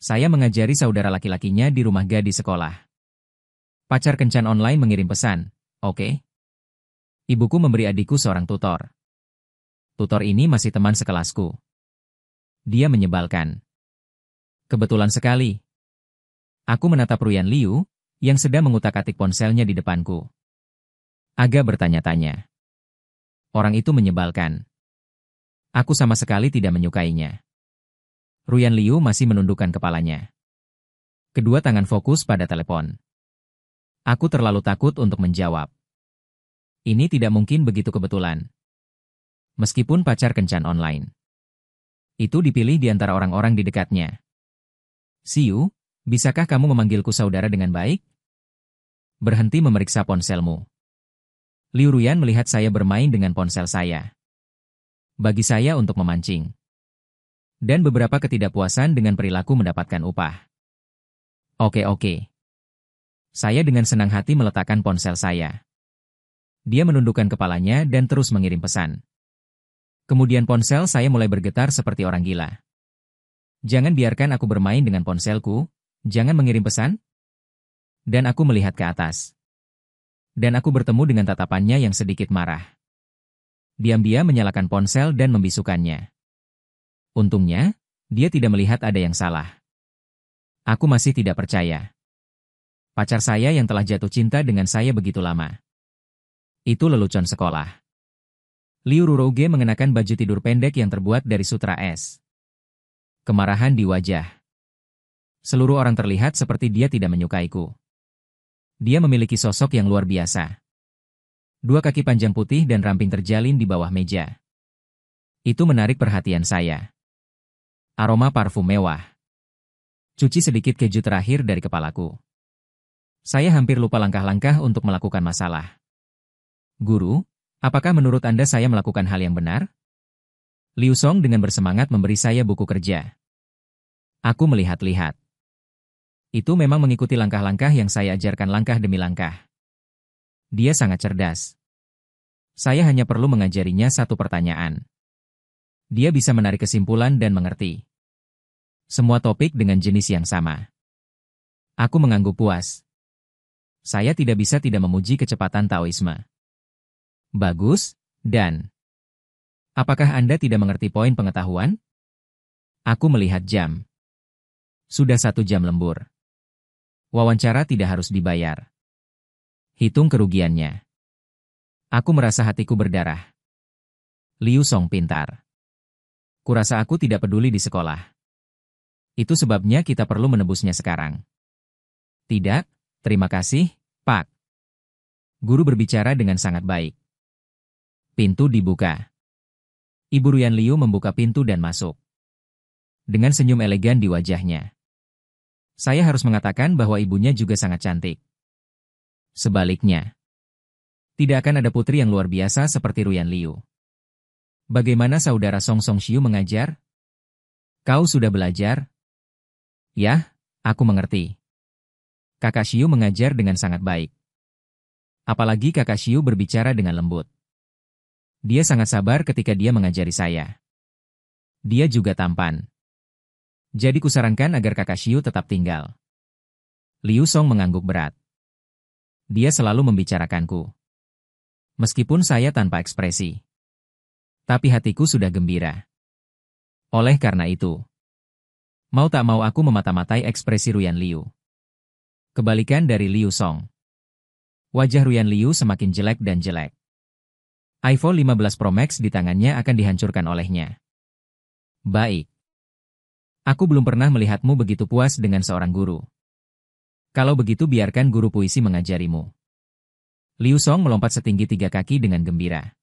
Saya mengajari saudara laki-lakinya di rumah gadis sekolah. Pacar kencan online mengirim pesan, oke. Ibuku memberi adikku seorang tutor. Tutor ini masih teman sekelasku. Dia menyebalkan. Kebetulan sekali. Aku menatap Ruyan Liu, yang sedang mengutak-atik ponselnya di depanku. Agak bertanya-tanya. Orang itu menyebalkan. Aku sama sekali tidak menyukainya. Ruyan Liu masih menundukkan kepalanya. Kedua tangan fokus pada telepon. Aku terlalu takut untuk menjawab. Ini tidak mungkin begitu kebetulan. Meskipun pacar kencan online. Itu dipilih di antara orang-orang di dekatnya. Siu, bisakah kamu memanggilku saudara dengan baik? Berhenti memeriksa ponselmu. Liu Ruyan melihat saya bermain dengan ponsel saya. Bagi saya untuk memancing. Dan beberapa ketidakpuasan dengan perilaku mendapatkan upah. Oke. Saya dengan senang hati meletakkan ponsel saya. Dia menundukkan kepalanya dan terus mengirim pesan. Kemudian ponsel saya mulai bergetar seperti orang gila. Jangan biarkan aku bermain dengan ponselku, jangan mengirim pesan. Dan aku melihat ke atas. Dan aku bertemu dengan tatapannya yang sedikit marah. Diam-diam menyalakan ponsel dan membisukannya. Untungnya, dia tidak melihat ada yang salah. Aku masih tidak percaya. Pacar saya yang telah jatuh cinta dengan saya begitu lama. Itu lelucon sekolah. Liu Rurouge mengenakan baju tidur pendek yang terbuat dari sutra es. Kemarahan di wajah. Seluruh orang terlihat seperti dia tidak menyukaiku. Dia memiliki sosok yang luar biasa. Dua kaki panjang putih dan ramping terjalin di bawah meja. Itu menarik perhatian saya. Aroma parfum mewah. Cuci sedikit keju terakhir dari kepalaku. Saya hampir lupa langkah-langkah untuk melakukan masalah. Guru, apakah menurut Anda saya melakukan hal yang benar? Liu Song dengan bersemangat memberi saya buku kerja. Aku melihat-lihat. Itu memang mengikuti langkah-langkah yang saya ajarkan langkah demi langkah. Dia sangat cerdas. Saya hanya perlu mengajarinya satu pertanyaan. Dia bisa menarik kesimpulan dan mengerti. Semua topik dengan jenis yang sama. Aku mengangguk puas. Saya tidak bisa tidak memuji kecepatan Taoisme. Bagus, dan... Apakah Anda tidak mengerti poin pengetahuan? Aku melihat jam. Sudah 1 jam lembur. Wawancara tidak harus dibayar. Hitung kerugiannya. Aku merasa hatiku berdarah. Liu Song pintar. Kurasa aku tidak peduli di sekolah. Itu sebabnya kita perlu menebusnya sekarang. Tidak, terima kasih, Pak. Guru berbicara dengan sangat baik. Pintu dibuka. Ibu Ruyan Liu membuka pintu dan masuk. Dengan senyum elegan di wajahnya. Saya harus mengatakan bahwa ibunya juga sangat cantik. Sebaliknya. Tidak akan ada putri yang luar biasa seperti Ruyan Liu. Bagaimana saudara Song Xiu mengajar? Kau sudah belajar? Ya, aku mengerti. Kakak Xiu mengajar dengan sangat baik. Apalagi kakak Xiu berbicara dengan lembut. Dia sangat sabar ketika dia mengajari saya. Dia juga tampan. Jadi kusarankan agar kakak Xiu tetap tinggal. Liu Song mengangguk berat. Dia selalu membicarakanku. Meskipun saya tanpa ekspresi. Tapi hatiku sudah gembira. Oleh karena itu, mau tak mau aku memata-matai ekspresi Ruyan Liu. Kebalikan dari Liu Song. Wajah Ruyan Liu semakin jelek dan jelek. iPhone 15 Pro Max di tangannya akan dihancurkan olehnya. Baik. Aku belum pernah melihatmu begitu puas dengan seorang guru. Kalau begitu biarkan guru puisi mengajarimu. Liu Song melompat setinggi 3 kaki dengan gembira.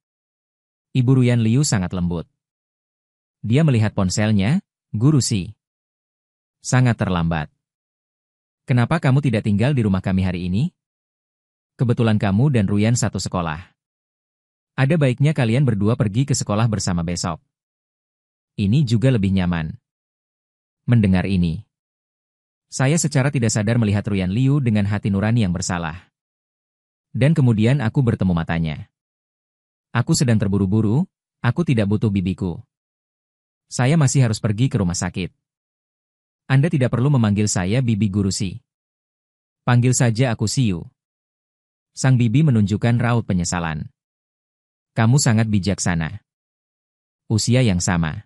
Ibu Ruyan Liu sangat lembut. Dia melihat ponselnya, Guru Si. Sangat terlambat. Kenapa kamu tidak tinggal di rumah kami hari ini? Kebetulan kamu dan Ruyan satu sekolah. Ada baiknya kalian berdua pergi ke sekolah bersama besok. Ini juga lebih nyaman. Mendengar ini, saya secara tidak sadar melihat Ruyan Liu dengan hati nurani yang bersalah. Dan kemudian aku bertemu matanya. Aku sedang terburu-buru, aku tidak butuh bibiku. Saya masih harus pergi ke rumah sakit. Anda tidak perlu memanggil saya Bibi Guru Si. Panggil saja aku Siu. Sang bibi menunjukkan raut penyesalan. Kamu sangat bijaksana. Usia yang sama.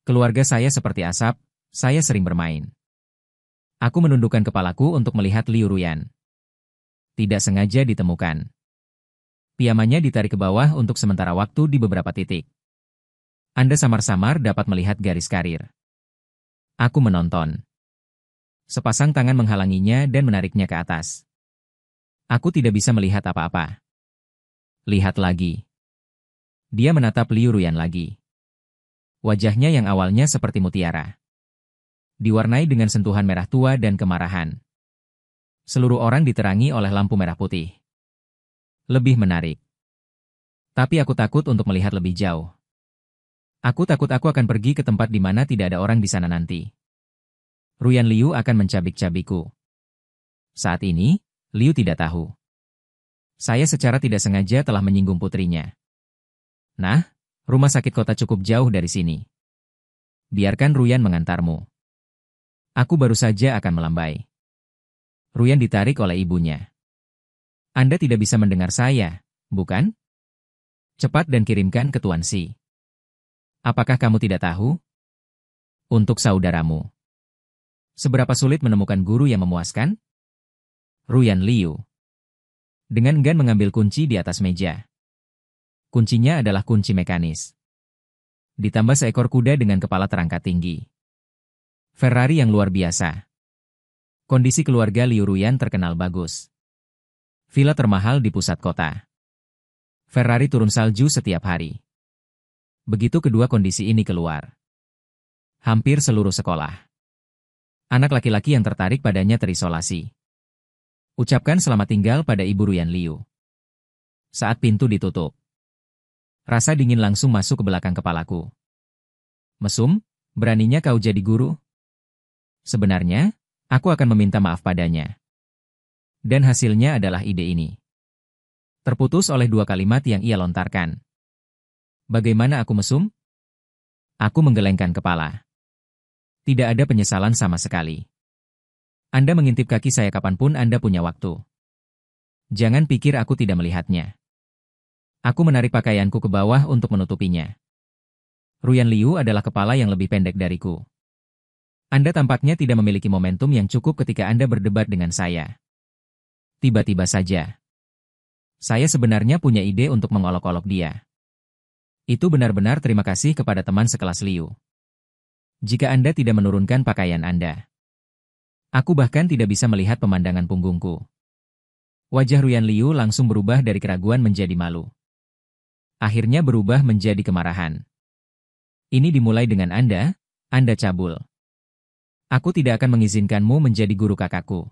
Keluarga saya seperti asap, saya sering bermain. Aku menundukkan kepalaku untuk melihat Liu Ruyan. Tidak sengaja ditemukan. Piamannya ditarik ke bawah untuk sementara waktu di beberapa titik. Anda samar-samar dapat melihat garis karir. Aku menonton. Sepasang tangan menghalanginya dan menariknya ke atas. Aku tidak bisa melihat apa-apa. Lihat lagi. Dia menatap Liu Ruyan lagi. Wajahnya yang awalnya seperti mutiara diwarnai dengan sentuhan merah tua dan kemarahan. Seluruh orang diterangi oleh lampu merah putih. Lebih menarik. Tapi aku takut untuk melihat lebih jauh. Aku takut aku akan pergi ke tempat di mana tidak ada orang di sana nanti. Ruyan Liu akan mencabik-cabikku. Saat ini, Liu tidak tahu. Saya secara tidak sengaja telah menyinggung putrinya. Nah, rumah sakit kota cukup jauh dari sini. Biarkan Ruyan mengantarmu. Aku baru saja akan melambai. Ruyan ditarik oleh ibunya. Anda tidak bisa mendengar saya, bukan? Cepat dan kirimkan ke Tuan Si. Apakah kamu tidak tahu? Untuk saudaramu. Seberapa sulit menemukan guru yang memuaskan? Ruyan Liu. Dengan enggan mengambil kunci di atas meja. Kuncinya adalah kunci mekanis. Ditambah seekor kuda dengan kepala terangkat tinggi. Ferrari yang luar biasa. Kondisi keluarga Liu Ruyan terkenal bagus. Villa termahal di pusat kota. Ferrari turun salju setiap hari. Begitu kedua kondisi ini keluar. Hampir seluruh sekolah. Anak laki-laki yang tertarik padanya terisolasi. Ucapkan selamat tinggal pada Ibu Ruyan Liu. Saat pintu ditutup. Rasa dingin langsung masuk ke belakang kepalaku. Mesum, beraninya kau jadi guru? Sebenarnya, aku akan meminta maaf padanya. Dan hasilnya adalah ide ini. Terputus oleh dua kalimat yang ia lontarkan. Bagaimana aku mesum? Aku menggelengkan kepala. Tidak ada penyesalan sama sekali. Anda mengintip kaki saya kapanpun Anda punya waktu. Jangan pikir aku tidak melihatnya. Aku menarik pakaianku ke bawah untuk menutupinya. Ruyan Liu adalah kepala yang lebih pendek dariku. Anda tampaknya tidak memiliki momentum yang cukup ketika Anda berdebat dengan saya. Tiba-tiba saja. Saya sebenarnya punya ide untuk mengolok-olok dia. Itu benar-benar terima kasih kepada teman sekelas Liu. Jika Anda tidak menurunkan pakaian Anda. Aku bahkan tidak bisa melihat pemandangan punggungku. Wajah Ruyan Liu langsung berubah dari keraguan menjadi malu. Akhirnya berubah menjadi kemarahan. Ini dimulai dengan Anda cabul. Aku tidak akan mengizinkanmu menjadi guru kakakku.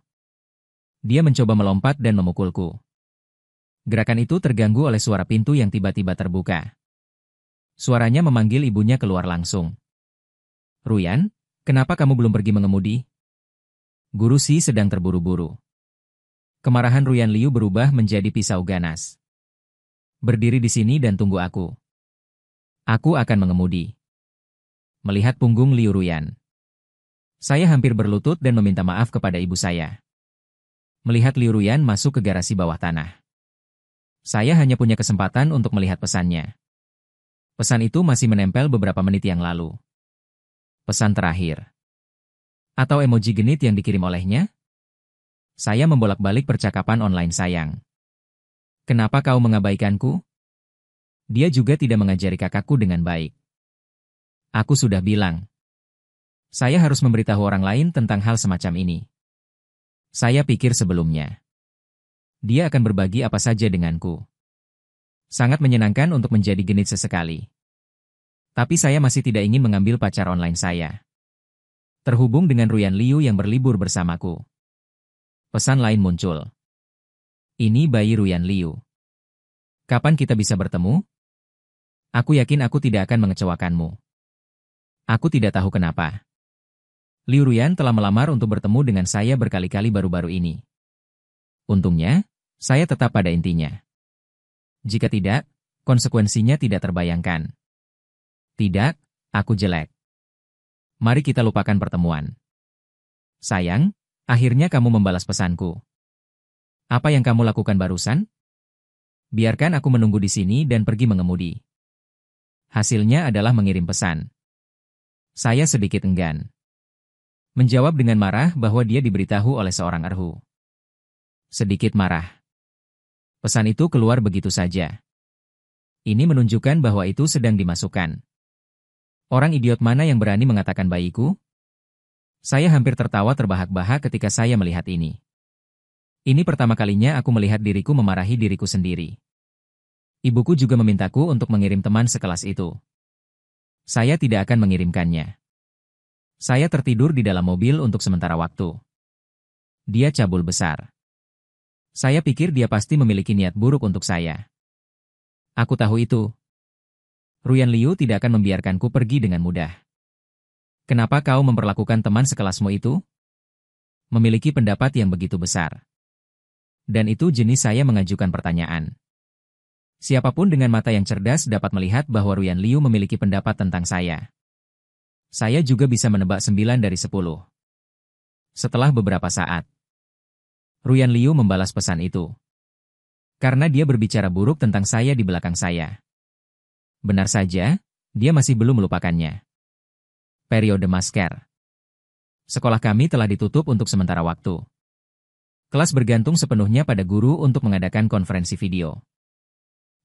Dia mencoba melompat dan memukulku. Gerakan itu terganggu oleh suara pintu yang tiba-tiba terbuka. Suaranya memanggil ibunya keluar langsung. Ruyan, kenapa kamu belum pergi mengemudi? Guru Si sedang terburu-buru. Kemarahan Ruyan Liu berubah menjadi pisau ganas. Berdiri di sini dan tunggu aku. Aku akan mengemudi. Melihat punggung Liu Ruyan. Saya hampir berlutut dan meminta maaf kepada ibu saya. Melihat Liu Ruyan masuk ke garasi bawah tanah. Saya hanya punya kesempatan untuk melihat pesannya. Pesan itu masih menempel beberapa menit yang lalu. Pesan terakhir. Atau emoji genit yang dikirim olehnya? Saya membolak-balik percakapan online sayang. Kenapa kau mengabaikanku? Dia juga tidak mengajari kakakku dengan baik. Aku sudah bilang. Saya harus memberitahu orang lain tentang hal semacam ini. Saya pikir sebelumnya. Dia akan berbagi apa saja denganku. Sangat menyenangkan untuk menjadi genit sesekali. Tapi saya masih tidak ingin mengambil pacar online saya. Terhubung dengan Ruyan Liu yang berlibur bersamaku. Pesan lain muncul. Ini bayi Ruyan Liu. Kapan kita bisa bertemu? Aku yakin aku tidak akan mengecewakanmu. Aku tidak tahu kenapa. Liu Ruyan telah melamar untuk bertemu dengan saya berkali-kali baru-baru ini. Untungnya, saya tetap pada intinya. Jika tidak, konsekuensinya tidak terbayangkan. Tidak, aku jelek. Mari kita lupakan pertemuan. Sayang, akhirnya kamu membalas pesanku. Apa yang kamu lakukan barusan? Biarkan aku menunggu di sini dan pergi mengemudi. Hasilnya adalah mengirim pesan. Saya sedikit enggan. Menjawab dengan marah bahwa dia diberitahu oleh seorang erhu. Sedikit marah. Pesan itu keluar begitu saja. Ini menunjukkan bahwa itu sedang dimasukkan. Orang idiot mana yang berani mengatakan bayiku? Saya hampir tertawa terbahak-bahak ketika saya melihat ini. Ini pertama kalinya aku melihat diriku memarahi diriku sendiri. Ibuku juga memintaku untuk mengirim teman sekelas itu. Saya tidak akan mengirimkannya. Saya tertidur di dalam mobil untuk sementara waktu. Dia cabul besar. Saya pikir dia pasti memiliki niat buruk untuk saya. Aku tahu itu. Ruyan Liu tidak akan membiarkanku pergi dengan mudah. Kenapa kau memperlakukan teman sekelasmu itu? Memiliki pendapat yang begitu besar. Dan itu jenis saya mengajukan pertanyaan. Siapapun dengan mata yang cerdas dapat melihat bahwa Ruyan Liu memiliki pendapat tentang saya. Saya juga bisa menebak 9 dari 10. Setelah beberapa saat, Ruyan Liu membalas pesan itu. Karena dia berbicara buruk tentang saya di belakang saya. Benar saja, dia masih belum melupakannya. Periode masker. Sekolah kami telah ditutup untuk sementara waktu. Kelas bergantung sepenuhnya pada guru untuk mengadakan konferensi video.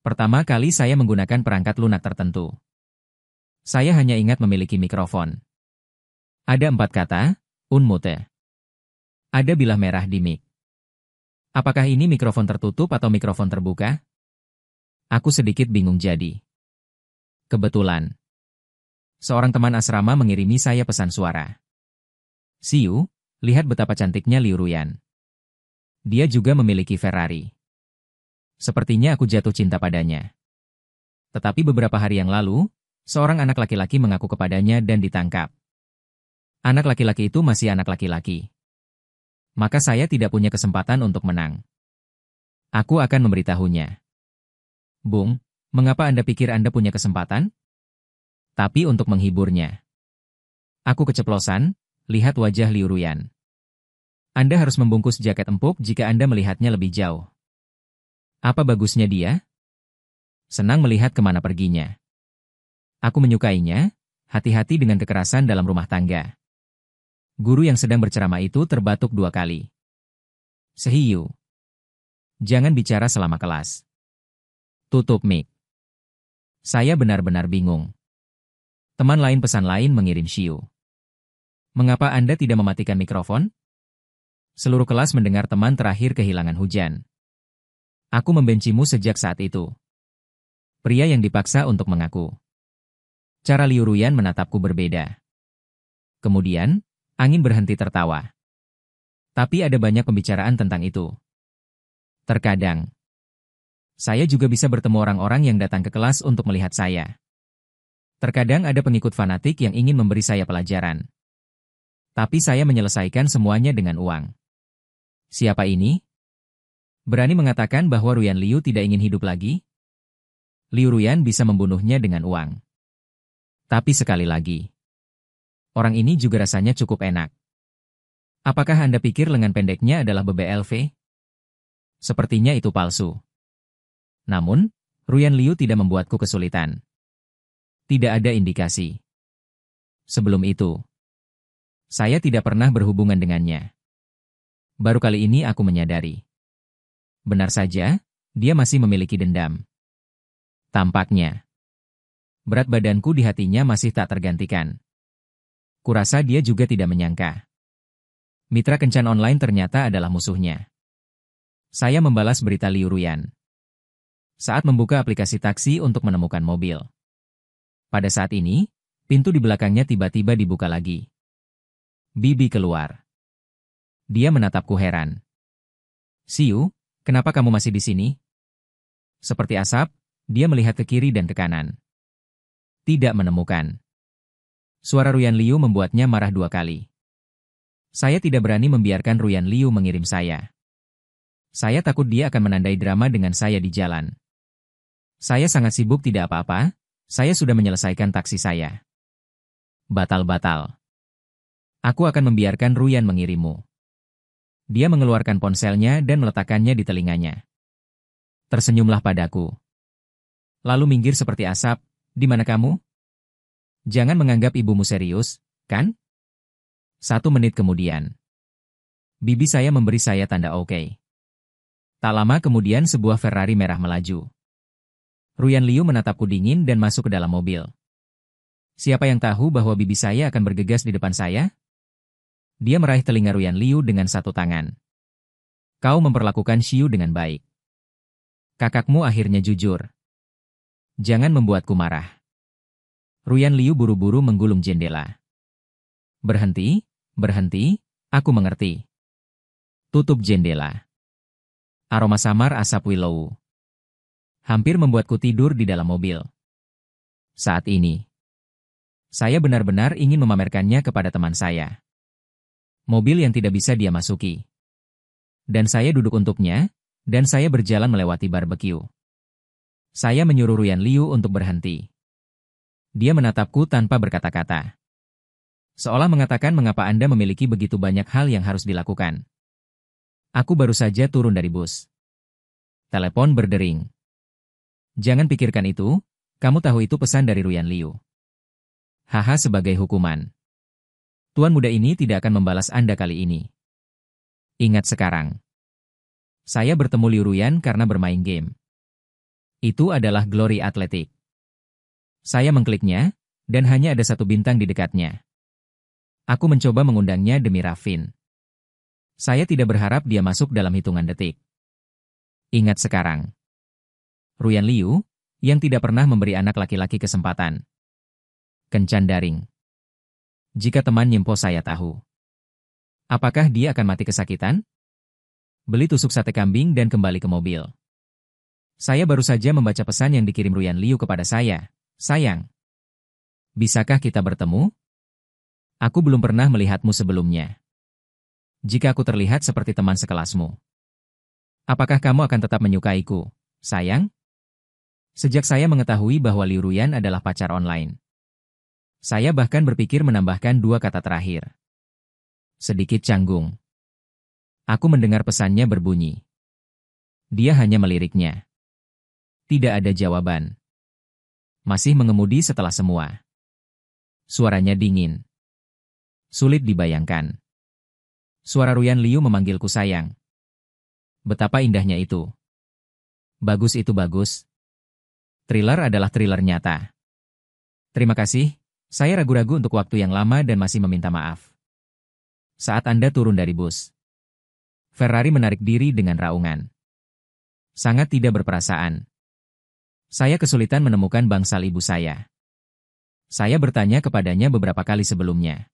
Pertama kali saya menggunakan perangkat lunak tertentu. Saya hanya ingat memiliki mikrofon. Ada 4 kata, unmute. Ada bilah merah di mic. Apakah ini mikrofon tertutup atau mikrofon terbuka? Aku sedikit bingung jadi. Kebetulan, seorang teman asrama mengirimi saya pesan suara. Siu, lihat betapa cantiknya Liu Ruyan. Dia juga memiliki Ferrari. Sepertinya aku jatuh cinta padanya. Tetapi beberapa hari yang lalu, seorang anak laki-laki mengaku kepadanya dan ditangkap. Anak laki-laki itu masih anak laki-laki. Maka saya tidak punya kesempatan untuk menang. Aku akan memberitahunya. Bung, mengapa Anda pikir Anda punya kesempatan? Tapi untuk menghiburnya. Aku keceplosan, lihat wajah Liu Ruyan. Anda harus membungkus jaket empuk jika Anda melihatnya lebih jauh. Apa bagusnya dia? Senang melihat kemana perginya. Aku menyukainya, hati-hati dengan kekerasan dalam rumah tangga. Guru yang sedang berceramah itu terbatuk 2 kali. Sehiyu. Jangan bicara selama kelas. Tutup mic. Saya benar-benar bingung. Teman lain pesan lain mengirim Shiu. Mengapa Anda tidak mematikan mikrofon? Seluruh kelas mendengar teman terakhir kehilangan hujan. Aku membencimu sejak saat itu. Pria yang dipaksa untuk mengaku. Cara Liu Ruyan menatapku berbeda. Kemudian, angin berhenti tertawa. Tapi ada banyak pembicaraan tentang itu. Terkadang, saya juga bisa bertemu orang-orang yang datang ke kelas untuk melihat saya. Terkadang ada pengikut fanatik yang ingin memberi saya pelajaran. Tapi saya menyelesaikan semuanya dengan uang. Siapa ini? Berani mengatakan bahwa Ruyan Liu tidak ingin hidup lagi? Liu Ruyan bisa membunuhnya dengan uang. Tapi sekali lagi, orang ini juga rasanya cukup enak. Apakah Anda pikir lengan pendeknya adalah BBLV? Sepertinya itu palsu. Namun, Ruyan Liu tidak membuatku kesulitan. Tidak ada indikasi. Sebelum itu, saya tidak pernah berhubungan dengannya. Baru kali ini aku menyadari. Benar saja, dia masih memiliki dendam. Tampaknya. Berat badanku di hatinya masih tak tergantikan. Kurasa dia juga tidak menyangka. Mitra kencan online ternyata adalah musuhnya. Saya membalas berita Liu Ruyan. Saat membuka aplikasi taksi untuk menemukan mobil. Pada saat ini, pintu di belakangnya tiba-tiba dibuka lagi. Bibi keluar. Dia menatapku heran. Siu, kenapa kamu masih di sini? Seperti asap, dia melihat ke kiri dan ke kanan. Tidak menemukan. Suara Ruyan Liu membuatnya marah 2 kali. Saya tidak berani membiarkan Ruyan Liu mengirim saya. Saya takut dia akan menandai drama dengan saya di jalan. Saya sangat sibuk tidak apa-apa, saya sudah menyelesaikan taksi saya. Batal-batal. Aku akan membiarkan Ruyan mengirimmu. Dia mengeluarkan ponselnya dan meletakkannya di telinganya. Tersenyumlah padaku. Lalu minggir seperti asap, di mana kamu? Jangan menganggap ibumu serius, kan? 1 menit kemudian. Bibi saya memberi saya tanda oke. Tak lama kemudian sebuah Ferrari merah melaju. Ruyan Liu menatapku dingin dan masuk ke dalam mobil. Siapa yang tahu bahwa bibi saya akan bergegas di depan saya? Dia meraih telinga Ruyan Liu dengan 1 tangan. Kau memperlakukan Xiu dengan baik. Kakakmu akhirnya jujur. Jangan membuatku marah. Ruyan Liu buru-buru menggulung jendela. Berhenti, berhenti, aku mengerti. Tutup jendela. Aroma samar asap willow hampir membuatku tidur di dalam mobil. Saat ini, saya benar-benar ingin memamerkannya kepada teman saya. Mobil yang tidak bisa dia masuki. Dan saya duduk untuknya, dan saya berjalan melewati barbecue. Saya menyuruh Ruyan Liu untuk berhenti. Dia menatapku tanpa berkata-kata. Seolah mengatakan mengapa Anda memiliki begitu banyak hal yang harus dilakukan. Aku baru saja turun dari bus. Telepon berdering. Jangan pikirkan itu, kamu tahu itu pesan dari Ruyan Liu. Haha sebagai hukuman. Tuan muda ini tidak akan membalas Anda kali ini. Ingat sekarang. Saya bertemu Liu Ruyan karena bermain game. Itu adalah Glory Athletic. Saya mengkliknya, dan hanya ada 1 bintang di dekatnya. Aku mencoba mengundangnya demi Raffin. Saya tidak berharap dia masuk dalam hitungan detik. Ingat sekarang. Ruyan Liu, yang tidak pernah memberi anak laki-laki kesempatan. Kencan daring. Jika teman nyempo saya tahu. Apakah dia akan mati kesakitan? Beli tusuk sate kambing dan kembali ke mobil. Saya baru saja membaca pesan yang dikirim Ruyan Liu kepada saya. Sayang. Bisakah kita bertemu? Aku belum pernah melihatmu sebelumnya. Jika aku terlihat seperti teman sekelasmu. Apakah kamu akan tetap menyukaiku, sayang? Sejak saya mengetahui bahwa Liu Ruyan adalah pacar online. Saya bahkan berpikir menambahkan 2 kata terakhir. Sedikit canggung. Aku mendengar pesannya berbunyi. Dia hanya meliriknya. Tidak ada jawaban. Masih mengemudi setelah semua. Suaranya dingin. Sulit dibayangkan. Suara Ruyan Liu memanggilku sayang. Betapa indahnya itu. Bagus itu bagus. Thriller adalah thriller nyata. Terima kasih. Saya ragu-ragu untuk waktu yang lama dan masih meminta maaf. Saat Anda turun dari bus. Ferrari menarik diri dengan raungan. Sangat tidak berperasaan. Saya kesulitan menemukan bangsal ibu saya. Saya bertanya kepadanya beberapa kali sebelumnya.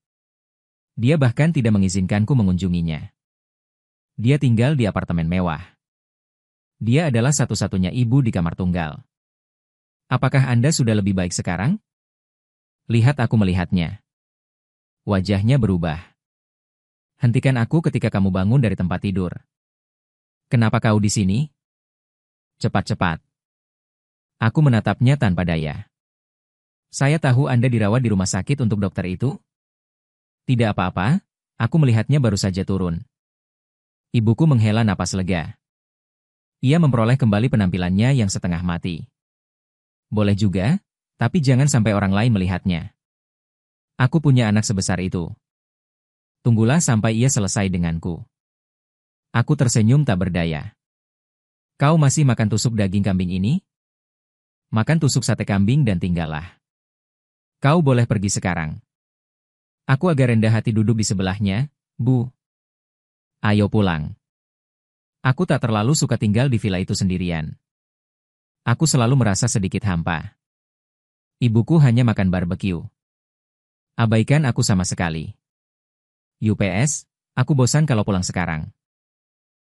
Dia bahkan tidak mengizinkanku mengunjunginya. Dia tinggal di apartemen mewah. Dia adalah satu-satunya ibu di kamar tunggal. Apakah Anda sudah lebih baik sekarang? Lihat aku melihatnya. Wajahnya berubah. Hentikan aku ketika kamu bangun dari tempat tidur. Kenapa kau di sini? Cepat-cepat. Aku menatapnya tanpa daya. Saya tahu Anda dirawat di rumah sakit untuk dokter itu? Tidak apa-apa, aku melihatnya baru saja turun. Ibuku menghela napas lega. Ia memperoleh kembali penampilannya yang setengah mati. Boleh juga, tapi jangan sampai orang lain melihatnya. Aku punya anak sebesar itu. Tunggulah sampai ia selesai denganku. Aku tersenyum tak berdaya. Kau masih makan tusuk daging kambing ini? Makan tusuk sate kambing dan tinggallah. Kau boleh pergi sekarang. Aku agak rendah hati duduk di sebelahnya, Bu. Ayo pulang. Aku tak terlalu suka tinggal di villa itu sendirian. Aku selalu merasa sedikit hampa. Ibuku hanya makan barbecue. Abaikan aku sama sekali. UPS, aku bosan kalau pulang sekarang.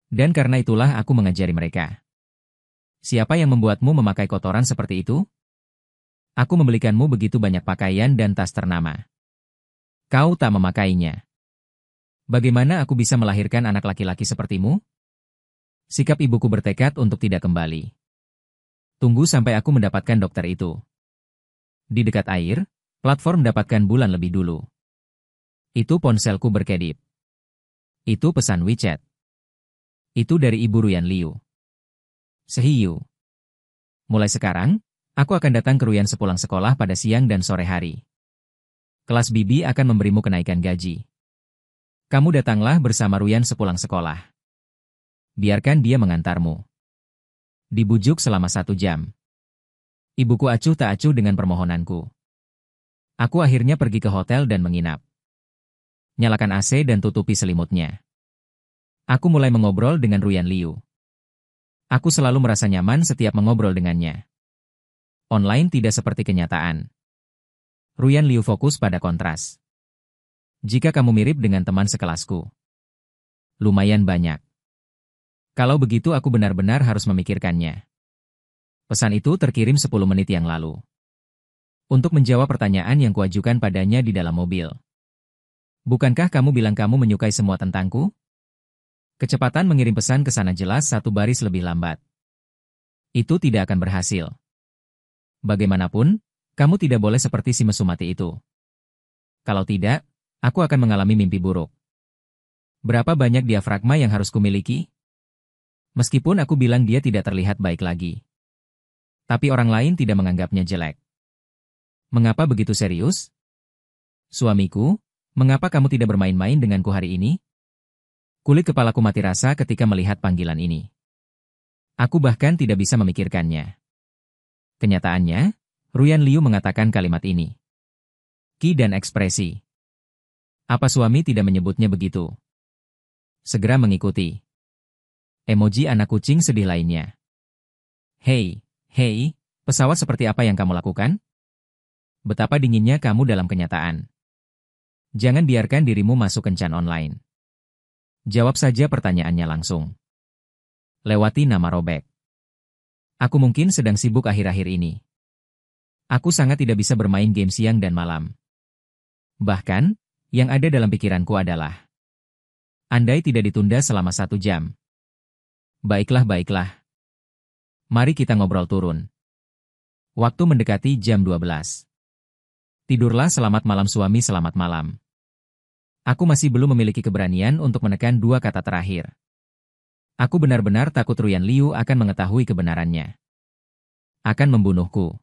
Dan karena itulah aku mengajari mereka. Siapa yang membuatmu memakai kotoran seperti itu? Aku membelikanmu begitu banyak pakaian dan tas ternama. Kau tak memakainya. Bagaimana aku bisa melahirkan anak laki-laki sepertimu? Sikap ibuku bertekad untuk tidak kembali. Tunggu sampai aku mendapatkan dokter itu. Di dekat air, platform mendapatkan bulan lebih dulu. Itu ponselku berkedip. Itu pesan WeChat. Itu dari Ibu Ruyan Liu. Sehiyu. Mulai sekarang, aku akan datang ke Ruyan sepulang sekolah pada siang dan sore hari. Kelas Bibi akan memberimu kenaikan gaji. Kamu datanglah bersama Ruyan sepulang sekolah. Biarkan dia mengantarmu. Dibujuk selama 1 jam. Ibuku acuh tak acuh dengan permohonanku. Aku akhirnya pergi ke hotel dan menginap. Nyalakan AC dan tutupi selimutnya. Aku mulai mengobrol dengan Ruyan Liu. Aku selalu merasa nyaman setiap mengobrol dengannya. Online tidak seperti kenyataan. Ruyan Liu fokus pada kontras. Jika kamu mirip dengan teman sekelasku. Lumayan banyak. Kalau begitu aku benar-benar harus memikirkannya. Pesan itu terkirim 10 menit yang lalu. Untuk menjawab pertanyaan yang kuajukan padanya di dalam mobil. Bukankah kamu bilang kamu menyukai semua tentangku? Kecepatan mengirim pesan ke sana jelas 1 baris lebih lambat. Itu tidak akan berhasil. Bagaimanapun, kamu tidak boleh seperti si mesum mati itu. Kalau tidak, aku akan mengalami mimpi buruk. Berapa banyak diafragma yang harus kumiliki? Meskipun aku bilang dia tidak terlihat baik lagi. Tapi orang lain tidak menganggapnya jelek. Mengapa begitu serius? Suamiku, mengapa kamu tidak bermain-main denganku hari ini? Kulit kepalaku mati rasa ketika melihat panggilan ini. Aku bahkan tidak bisa memikirkannya. Kenyataannya, Ruyan Liu mengatakan kalimat ini. Ki dan ekspresi. Apa suami tidak menyebutnya begitu? Segera mengikuti. Emoji anak kucing sedih lainnya. Hei, pesawat seperti apa yang kamu lakukan? Betapa dinginnya kamu dalam kenyataan. Jangan biarkan dirimu masuk kencan online. Jawab saja pertanyaannya langsung. Lewati nama robek. Aku mungkin sedang sibuk akhir-akhir ini. Aku sangat tidak bisa bermain game siang dan malam. Bahkan, yang ada dalam pikiranku adalah andai tidak ditunda selama 1 jam. Baiklah. Mari kita ngobrol turun. Waktu mendekati jam 12. Tidurlah selamat malam suami selamat malam. Aku masih belum memiliki keberanian untuk menekan 2 kata terakhir. Aku benar-benar takut Ruyan Liu akan mengetahui kebenarannya. Akan membunuhku.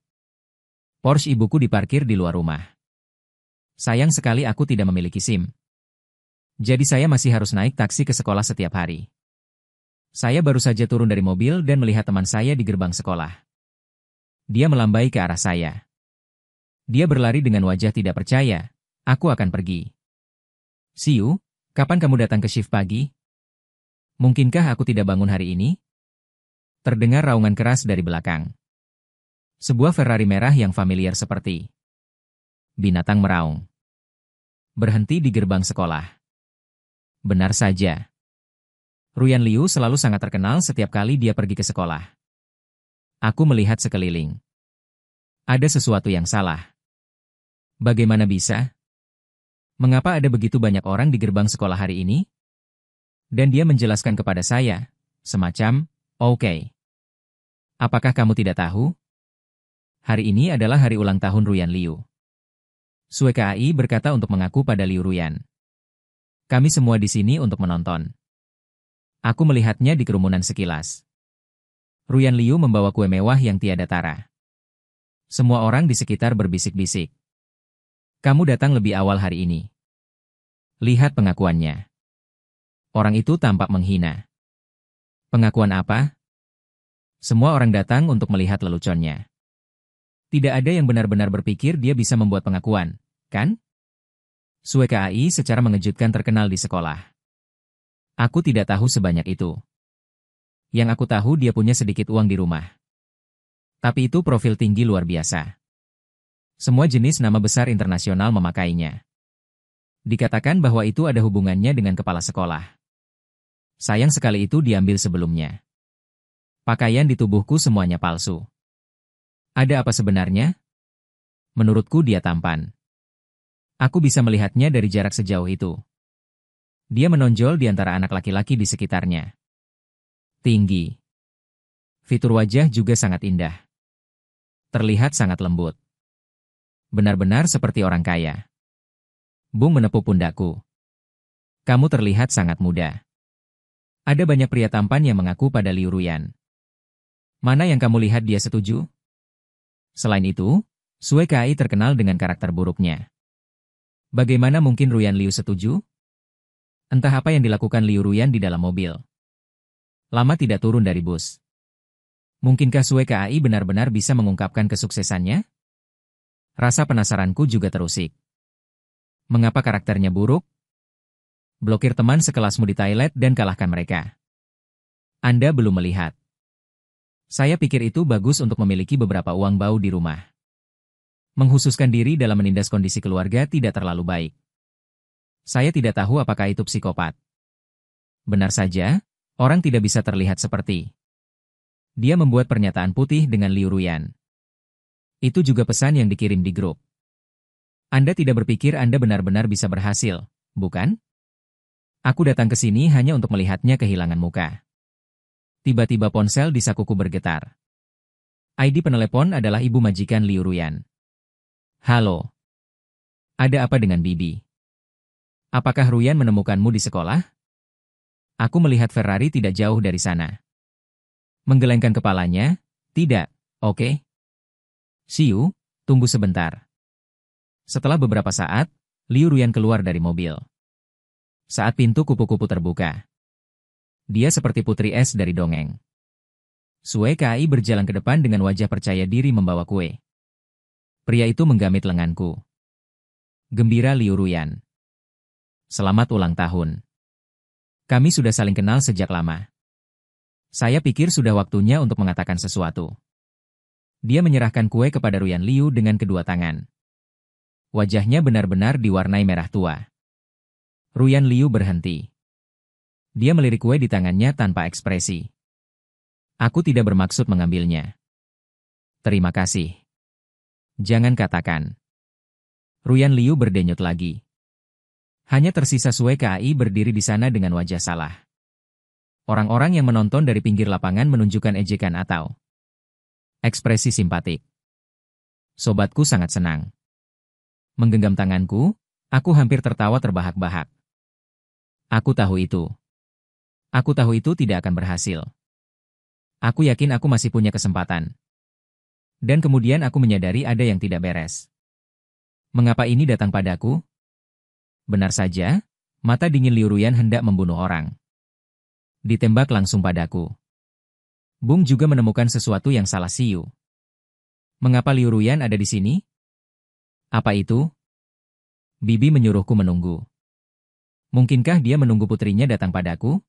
Porsche ibuku diparkir di luar rumah. Sayang sekali aku tidak memiliki SIM. Jadi saya masih harus naik taksi ke sekolah setiap hari. Saya baru saja turun dari mobil dan melihat teman saya di gerbang sekolah. Dia melambai ke arah saya. Dia berlari dengan wajah tidak percaya. Aku akan pergi. Siu, kapan kamu datang ke shift pagi? Mungkinkah aku tidak bangun hari ini? Terdengar raungan keras dari belakang. Sebuah Ferrari merah yang familiar seperti binatang meraung. Berhenti di gerbang sekolah. Benar saja. Ruyan Liu selalu sangat terkenal setiap kali dia pergi ke sekolah. Aku melihat sekeliling. Ada sesuatu yang salah. Bagaimana bisa? Mengapa ada begitu banyak orang di gerbang sekolah hari ini? Dan dia menjelaskan kepada saya, semacam, oke. Apakah kamu tidak tahu? Hari ini adalah hari ulang tahun Ruyan Liu. Sue KAI berkata untuk mengaku pada Liu Ruyan. Kami semua di sini untuk menonton. Aku melihatnya di kerumunan sekilas. Ruyan Liu membawa kue mewah yang tiada tara. Semua orang di sekitar berbisik-bisik. Kamu datang lebih awal hari ini. Lihat pengakuannya. Orang itu tampak menghina. Pengakuan apa? Semua orang datang untuk melihat leluconnya. Tidak ada yang benar-benar berpikir dia bisa membuat pengakuan, kan? Sue KAI secara mengejutkan terkenal di sekolah. Aku tidak tahu sebanyak itu. Yang aku tahu dia punya sedikit uang di rumah. Tapi itu profil tinggi luar biasa. Semua jenis nama besar internasional memakainya. Dikatakan bahwa itu ada hubungannya dengan kepala sekolah. Sayang sekali itu diambil sebelumnya. Pakaian di tubuhku semuanya palsu. Ada apa sebenarnya? Menurutku dia tampan. Aku bisa melihatnya dari jarak sejauh itu. Dia menonjol di antara anak laki-laki di sekitarnya. Tinggi. Fitur wajah juga sangat indah. Terlihat sangat lembut. Benar-benar seperti orang kaya. Bung menepuk pundakku. Kamu terlihat sangat muda. Ada banyak pria tampan yang mengaku pada Liu Ruyan. Mana yang kamu lihat dia setuju? Selain itu, Sue Kai terkenal dengan karakter buruknya. Bagaimana mungkin Ruyan Liu setuju? Entah apa yang dilakukan Liu Ruyan di dalam mobil. Lama tidak turun dari bus. Mungkinkah Sue Kai benar-benar bisa mengungkapkan kesuksesannya? Rasa penasaranku juga terusik. Mengapa karakternya buruk? Blokir teman sekelasmu di toilet dan kalahkan mereka. Anda belum melihat. Saya pikir itu bagus untuk memiliki beberapa uang bau di rumah. Menghususkan diri dalam menindas kondisi keluarga tidak terlalu baik. Saya tidak tahu apakah itu psikopat. Benar saja, orang tidak bisa terlihat seperti. Dia membuat pernyataan putih dengan Liu Ruyan. Itu juga pesan yang dikirim di grup. Anda tidak berpikir Anda benar-benar bisa berhasil, bukan? Aku datang ke sini hanya untuk melihatnya kehilangan muka. Tiba-tiba ponsel di sakuku bergetar. ID penelepon adalah ibu majikan Liu Ruyan. Halo. Ada apa dengan Bibi? Apakah Ruyan menemukanmu di sekolah? Aku melihat Ferrari tidak jauh dari sana. Menggelengkan kepalanya, tidak, oke. Siu, tunggu sebentar. Setelah beberapa saat, Liu Ruyan keluar dari mobil. Saat pintu kupu-kupu terbuka. Dia seperti putri es dari dongeng. Sue Kai berjalan ke depan dengan wajah percaya diri membawa kue. Pria itu menggamit lenganku. Gembira Liu Ruyan. Selamat ulang tahun. Kami sudah saling kenal sejak lama. Saya pikir sudah waktunya untuk mengatakan sesuatu. Dia menyerahkan kue kepada Ruyan Liu dengan kedua tangan. Wajahnya benar-benar diwarnai merah tua. Ruyan Liu berhenti. Dia melirik kue di tangannya tanpa ekspresi. Aku tidak bermaksud mengambilnya. Terima kasih. Jangan katakan. Ruyan Liu berdenyut lagi. Hanya tersisa Sue Kai berdiri di sana dengan wajah salah. Orang-orang yang menonton dari pinggir lapangan menunjukkan ejekan atau ekspresi simpatik. Sobatku sangat senang. Menggenggam tanganku, aku hampir tertawa terbahak-bahak. Aku tahu itu. Aku tahu itu tidak akan berhasil. Aku yakin aku masih punya kesempatan. Dan kemudian aku menyadari ada yang tidak beres. Mengapa ini datang padaku? Benar saja, mata dingin Liu Ruyan hendak membunuh orang. Ditembak langsung padaku. Bung juga menemukan sesuatu yang salah Siu. Mengapa Liu Ruyan ada di sini? Apa itu? Bibi menyuruhku menunggu. Mungkinkah dia menunggu putrinya datang padaku?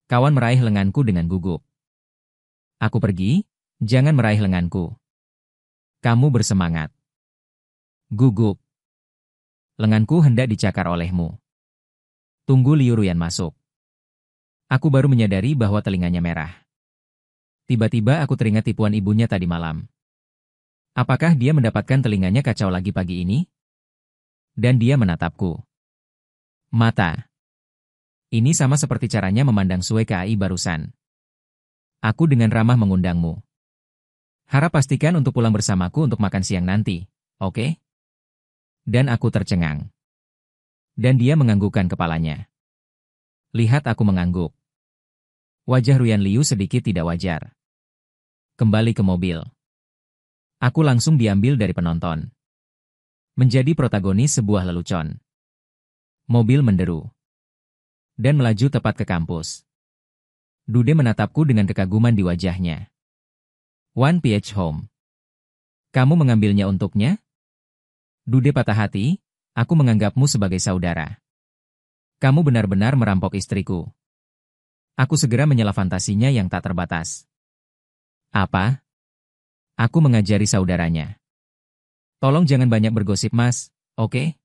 Kawan meraih lenganku dengan gugup. Aku pergi, jangan meraih lenganku. Kamu bersemangat. Gugup. Lenganku hendak dicakar olehmu. Tunggu Liu Ruyan masuk. Aku baru menyadari bahwa telinganya merah. Tiba-tiba aku teringat tipuan ibunya tadi malam. Apakah dia mendapatkan telinganya kacau lagi pagi ini? Dan dia menatapku. Mata. Ini sama seperti caranya memandang Sue Kai barusan. Aku dengan ramah mengundangmu. Harap pastikan untuk pulang bersamaku untuk makan siang nanti, oke? Dan aku tercengang. Dan dia menganggukkan kepalanya. Lihat aku mengangguk. Wajah Ruyan Liu sedikit tidak wajar. Kembali ke mobil. Aku langsung diambil dari penonton. Menjadi protagonis sebuah lelucon. Mobil menderu. Dan melaju tepat ke kampus. Dude menatapku dengan kekaguman di wajahnya. 1PH Home. Kamu mengambilnya untuknya? Dude patah hati, aku menganggapmu sebagai saudara. Kamu benar-benar merampok istriku. Aku segera menyela fantasinya yang tak terbatas. Apa? Aku mengajari saudaranya. Tolong jangan banyak bergosip mas, oke?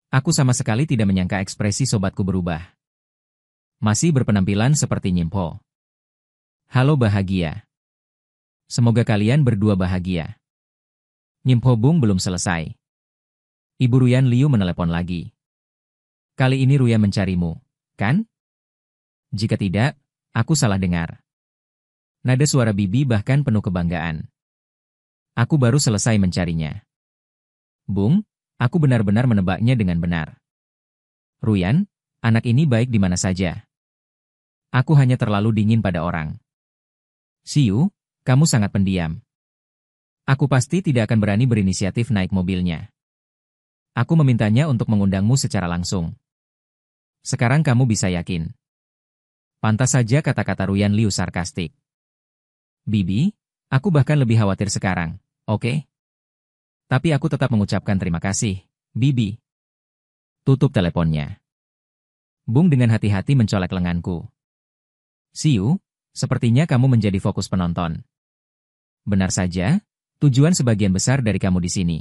Aku sama sekali tidak menyangka ekspresi sobatku berubah. Masih berpenampilan seperti Nyimpo. Halo bahagia. Semoga kalian berdua bahagia. Nyimpo Bung belum selesai. Ibu Ruyan Liu menelepon lagi. Kali ini Ruyan mencarimu, kan? Jika tidak, aku salah dengar. Nada suara Bibi bahkan penuh kebanggaan. Aku baru selesai mencarinya. Bung, Aku benar-benar menebaknya dengan benar. Ruyan, anak ini baik di mana saja. Aku hanya terlalu dingin pada orang. Siu, kamu sangat pendiam. Aku pasti tidak akan berani berinisiatif naik mobilnya. Aku memintanya untuk mengundangmu secara langsung. Sekarang kamu bisa yakin. Pantas saja kata-kata Ruyan Liu sarkastik. Bibi, aku bahkan lebih khawatir sekarang, oke? Tapi aku tetap mengucapkan terima kasih, Bibi. Tutup teleponnya. Bung dengan hati-hati mencolek lenganku. Siu, sepertinya kamu menjadi fokus penonton. Benar saja, tujuan sebagian besar dari kamu di sini.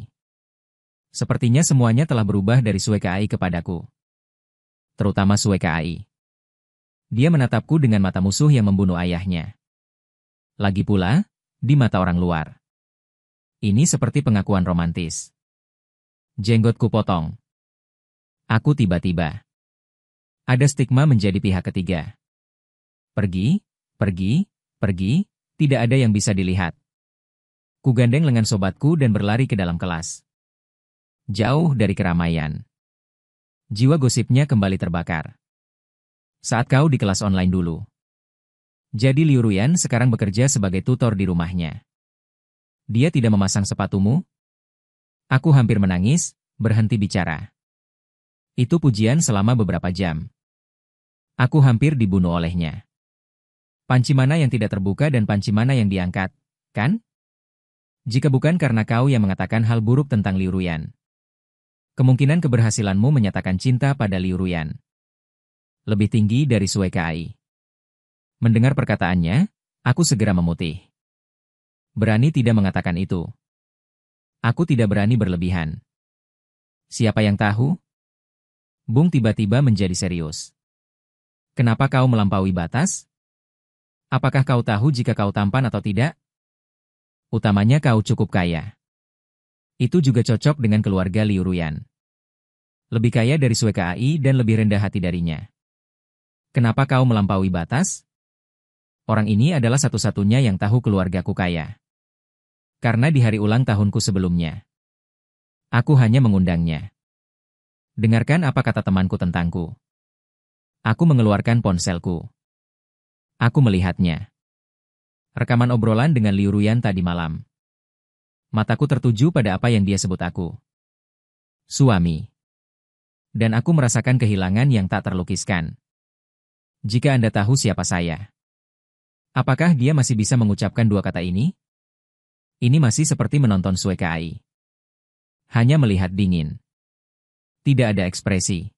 Sepertinya semuanya telah berubah dari Sue Kai kepadaku. Terutama Sue Kai. Dia menatapku dengan mata musuh yang membunuh ayahnya. Lagi pula, di mata orang luar. Ini seperti pengakuan romantis. Jenggotku potong. Aku tiba-tiba. Ada stigma menjadi pihak ketiga. Pergi, pergi, pergi, tidak ada yang bisa dilihat. Kugandeng lengan sobatku dan berlari ke dalam kelas. Jauh dari keramaian. Jiwa gosipnya kembali terbakar. Saat kau di kelas online dulu. Jadi Liu Ruyan sekarang bekerja sebagai tutor di rumahnya. Dia tidak memasang sepatumu? Aku hampir menangis, berhenti bicara. Itu pujian selama beberapa jam. Aku hampir dibunuh olehnya. Panci mana yang tidak terbuka dan panci mana yang diangkat, kan? Jika bukan karena kau yang mengatakan hal buruk tentang Liu Ruyan. Kemungkinan keberhasilanmu menyatakan cinta pada Liu Ruyan lebih tinggi dari Sue Kai. Mendengar perkataannya, aku segera memutih. Berani tidak mengatakan itu. Aku tidak berani berlebihan. Siapa yang tahu? Bung tiba-tiba menjadi serius. Kenapa kau melampaui batas? Apakah kau tahu jika kau tampan atau tidak? Utamanya kau cukup kaya. Itu juga cocok dengan keluarga Liu Ruyan. Lebih kaya dari Sue Kai dan lebih rendah hati darinya. Kenapa kau melampaui batas? Orang ini adalah satu-satunya yang tahu keluargaku kaya. Karena di hari ulang tahunku sebelumnya. Aku hanya mengundangnya. Dengarkan apa kata temanku tentangku. Aku mengeluarkan ponselku. Aku melihatnya. Rekaman obrolan dengan Liu Ruyan tadi malam. Mataku tertuju pada apa yang dia sebut aku. Suami. Dan aku merasakan kehilangan yang tak terlukiskan. Jika Anda tahu siapa saya. Apakah dia masih bisa mengucapkan dua kata ini? Ini masih seperti menonton Sue Kai. Hanya melihat dingin. Tidak ada ekspresi.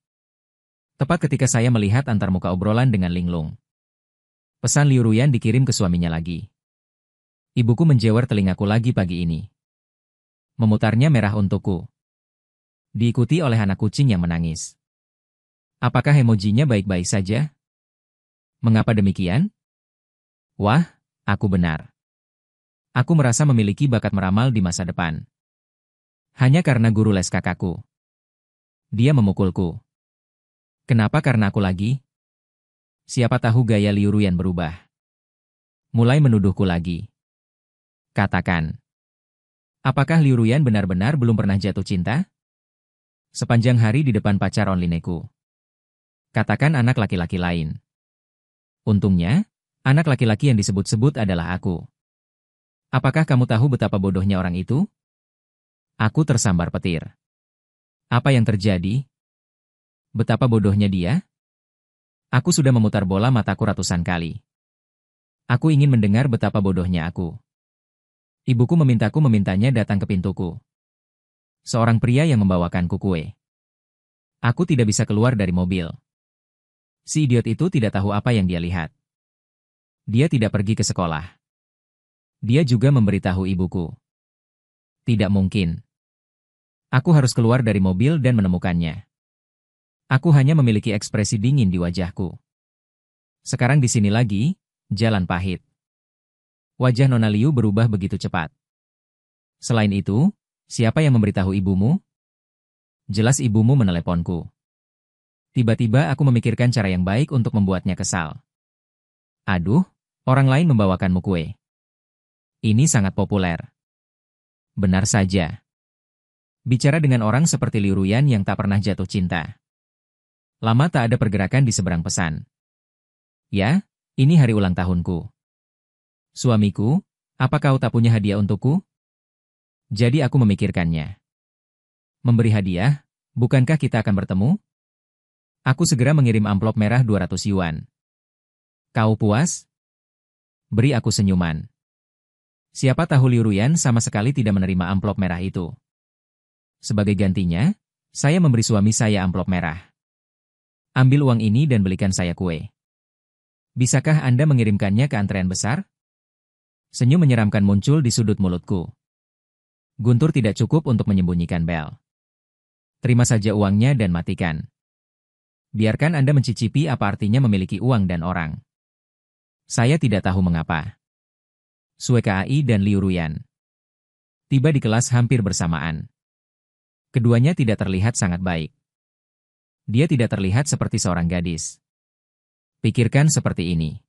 Tepat ketika saya melihat antarmuka obrolan dengan Linglung. Pesan Liu Ruyan dikirim ke suaminya lagi. Ibuku menjewer telingaku lagi pagi ini. Memutarnya merah untukku. Diikuti oleh anak kucing yang menangis. Apakah emojinya baik-baik saja? Mengapa demikian? Wah, aku benar. Aku merasa memiliki bakat meramal di masa depan. Hanya karena guru les kakakku. Dia memukulku. Kenapa karena aku lagi? Siapa tahu gaya Liu Ruyan berubah. Mulai menuduhku lagi. Katakan. Apakah Liu Ruyan benar-benar belum pernah jatuh cinta? Sepanjang hari di depan pacar onlineku. Katakan anak laki-laki lain. Untungnya, anak laki-laki yang disebut-sebut adalah aku. Apakah kamu tahu betapa bodohnya orang itu? Aku tersambar petir. Apa yang terjadi? Betapa bodohnya dia? Aku sudah memutar bola mataku ratusan kali. Aku ingin mendengar betapa bodohnya aku. Ibuku memintanya datang ke pintuku. Seorang pria yang membawakanku kue. Aku tidak bisa keluar dari mobil. Si idiot itu tidak tahu apa yang dia lihat. Dia tidak pergi ke sekolah. Dia juga memberitahu ibuku. Tidak mungkin. Aku harus keluar dari mobil dan menemukannya. Aku hanya memiliki ekspresi dingin di wajahku. Sekarang di sini lagi, jalan pahit. Wajah Nona Liu berubah begitu cepat. Selain itu, siapa yang memberitahu ibumu? Jelas ibumu meneleponku. Tiba-tiba aku memikirkan cara yang baik untuk membuatnya kesal. Aduh, orang lain membawakanmu kue. Ini sangat populer. Benar saja. Bicara dengan orang seperti Liu Ruyan yang tak pernah jatuh cinta. Lama tak ada pergerakan di seberang pesan. Ya, ini hari ulang tahunku. Suamiku, apa kau tak punya hadiah untukku? Jadi aku memikirkannya. Memberi hadiah, bukankah kita akan bertemu? Aku segera mengirim amplop merah 200 yuan. Kau puas? Beri aku senyuman. Siapa tahu Liu Ruyan sama sekali tidak menerima amplop merah itu. Sebagai gantinya, saya memberi suami saya amplop merah. Ambil uang ini dan belikan saya kue. Bisakah Anda mengirimkannya ke antrean besar? Senyum menyeramkan muncul di sudut mulutku. Guntur tidak cukup untuk menyembunyikan bel. Terima saja uangnya dan matikan. Biarkan Anda mencicipi apa artinya memiliki uang dan orang. Saya tidak tahu mengapa. Sue Kai dan Liu Ruyan tiba di kelas hampir bersamaan. Keduanya tidak terlihat sangat baik. Dia tidak terlihat seperti seorang gadis. Pikirkan seperti ini.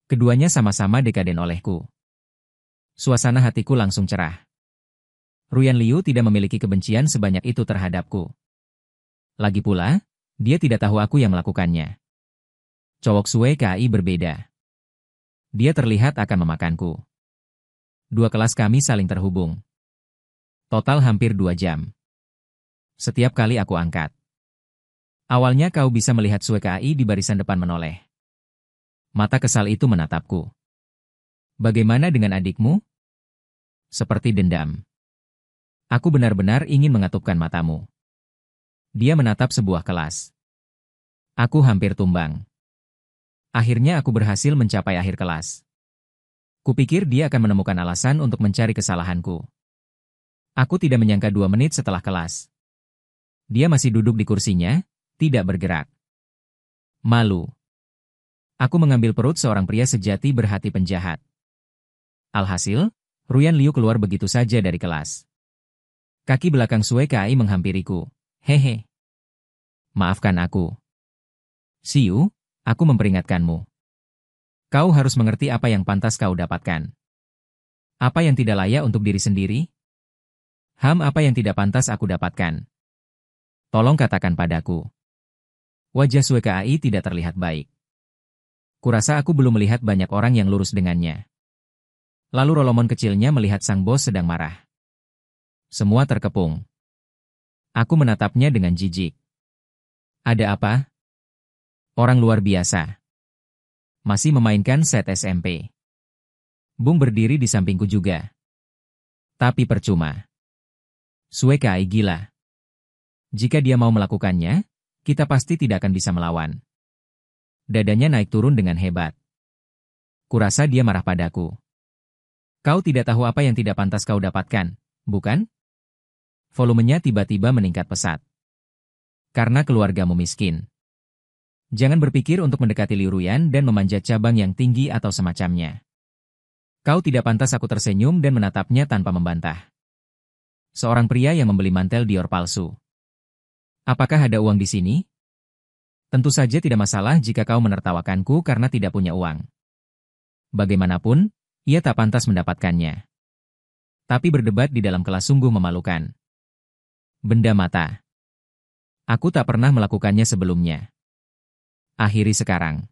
Keduanya sama-sama dekaden olehku. Suasana hatiku langsung cerah. Ruyan Liu tidak memiliki kebencian sebanyak itu terhadapku. Lagi pula, dia tidak tahu aku yang melakukannya. Cowok Sue Kai berbeda. Dia terlihat akan memakanku. Dua kelas kami saling terhubung. Total hampir 2 jam. Setiap kali aku angkat. Awalnya kau bisa melihat Sue Kai di barisan depan menoleh. Mata kesal itu menatapku. Bagaimana dengan adikmu? Seperti dendam. Aku benar-benar ingin mengatupkan matamu. Dia menatap sebuah kelas. Aku hampir tumbang. Akhirnya aku berhasil mencapai akhir kelas. Kupikir dia akan menemukan alasan untuk mencari kesalahanku. Aku tidak menyangka 2 menit setelah kelas. Dia masih duduk di kursinya, tidak bergerak. Malu. Aku mengambil perut seorang pria sejati berhati penjahat. Alhasil, Ruyan Liu keluar begitu saja dari kelas. Kaki belakang Sue Kai menghampiriku. Hehe. Maafkan aku. Siu, aku memperingatkanmu. Kau harus mengerti apa yang pantas kau dapatkan. Apa yang tidak layak untuk diri sendiri? Apa yang tidak pantas aku dapatkan? Tolong katakan padaku. Wajah Sue Kai tidak terlihat baik. Kurasa aku belum melihat banyak orang yang lurus dengannya. Lalu Rolomon kecilnya melihat sang bos sedang marah. Semua terkepung. Aku menatapnya dengan jijik. Ada apa? Orang luar biasa. Masih memainkan set SMP. Bung berdiri di sampingku juga. Tapi percuma. Sue Kai gila. Jika dia mau melakukannya, kita pasti tidak akan bisa melawan. Dadanya naik turun dengan hebat. Kurasa dia marah padaku. Kau tidak tahu apa yang tidak pantas kau dapatkan, bukan? Volumenya tiba-tiba meningkat pesat. Karena keluargamu miskin. Jangan berpikir untuk mendekati Liu Ruyan dan memanjat cabang yang tinggi atau semacamnya. Kau tidak pantas. Aku tersenyum dan menatapnya tanpa membantah. Seorang pria yang membeli mantel Dior palsu. Apakah ada uang di sini? Tentu saja tidak masalah jika kau menertawakanku karena tidak punya uang. Bagaimanapun, ia tak pantas mendapatkannya. Tapi berdebat di dalam kelas sungguh memalukan. Benda mata. Aku tak pernah melakukannya sebelumnya. Akhiri sekarang.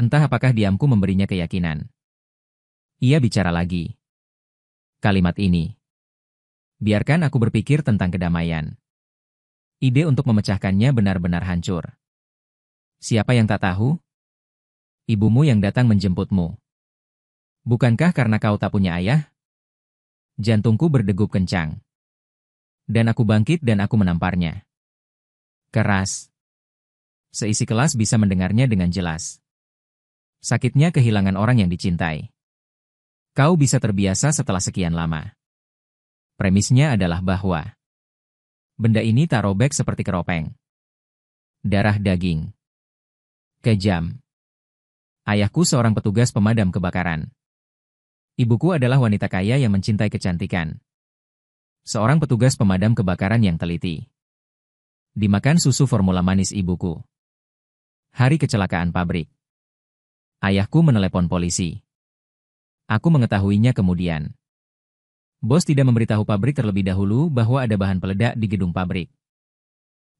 Entah apakah diamku memberinya keyakinan. Ia bicara lagi. Kalimat ini. Biarkan aku berpikir tentang kedamaian. Ide untuk memecahkannya benar-benar hancur. Siapa yang tak tahu? Ibumu yang datang menjemputmu. Bukankah karena kau tak punya ayah? Jantungku berdegup kencang. Dan aku bangkit dan aku menamparnya. Keras. Seisi kelas bisa mendengarnya dengan jelas. Sakitnya kehilangan orang yang dicintai. Kau bisa terbiasa setelah sekian lama. Premisnya adalah bahwa benda ini tak robek seperti keropeng. Darah daging. Kejam. Ayahku seorang petugas pemadam kebakaran. Ibuku adalah wanita kaya yang mencintai kecantikan. Seorang petugas pemadam kebakaran yang teliti. Dimakan susu formula manis ibuku. Hari kecelakaan pabrik. Ayahku menelepon polisi. Aku mengetahuinya kemudian. Bos tidak memberitahu pabrik terlebih dahulu bahwa ada bahan peledak di gedung pabrik.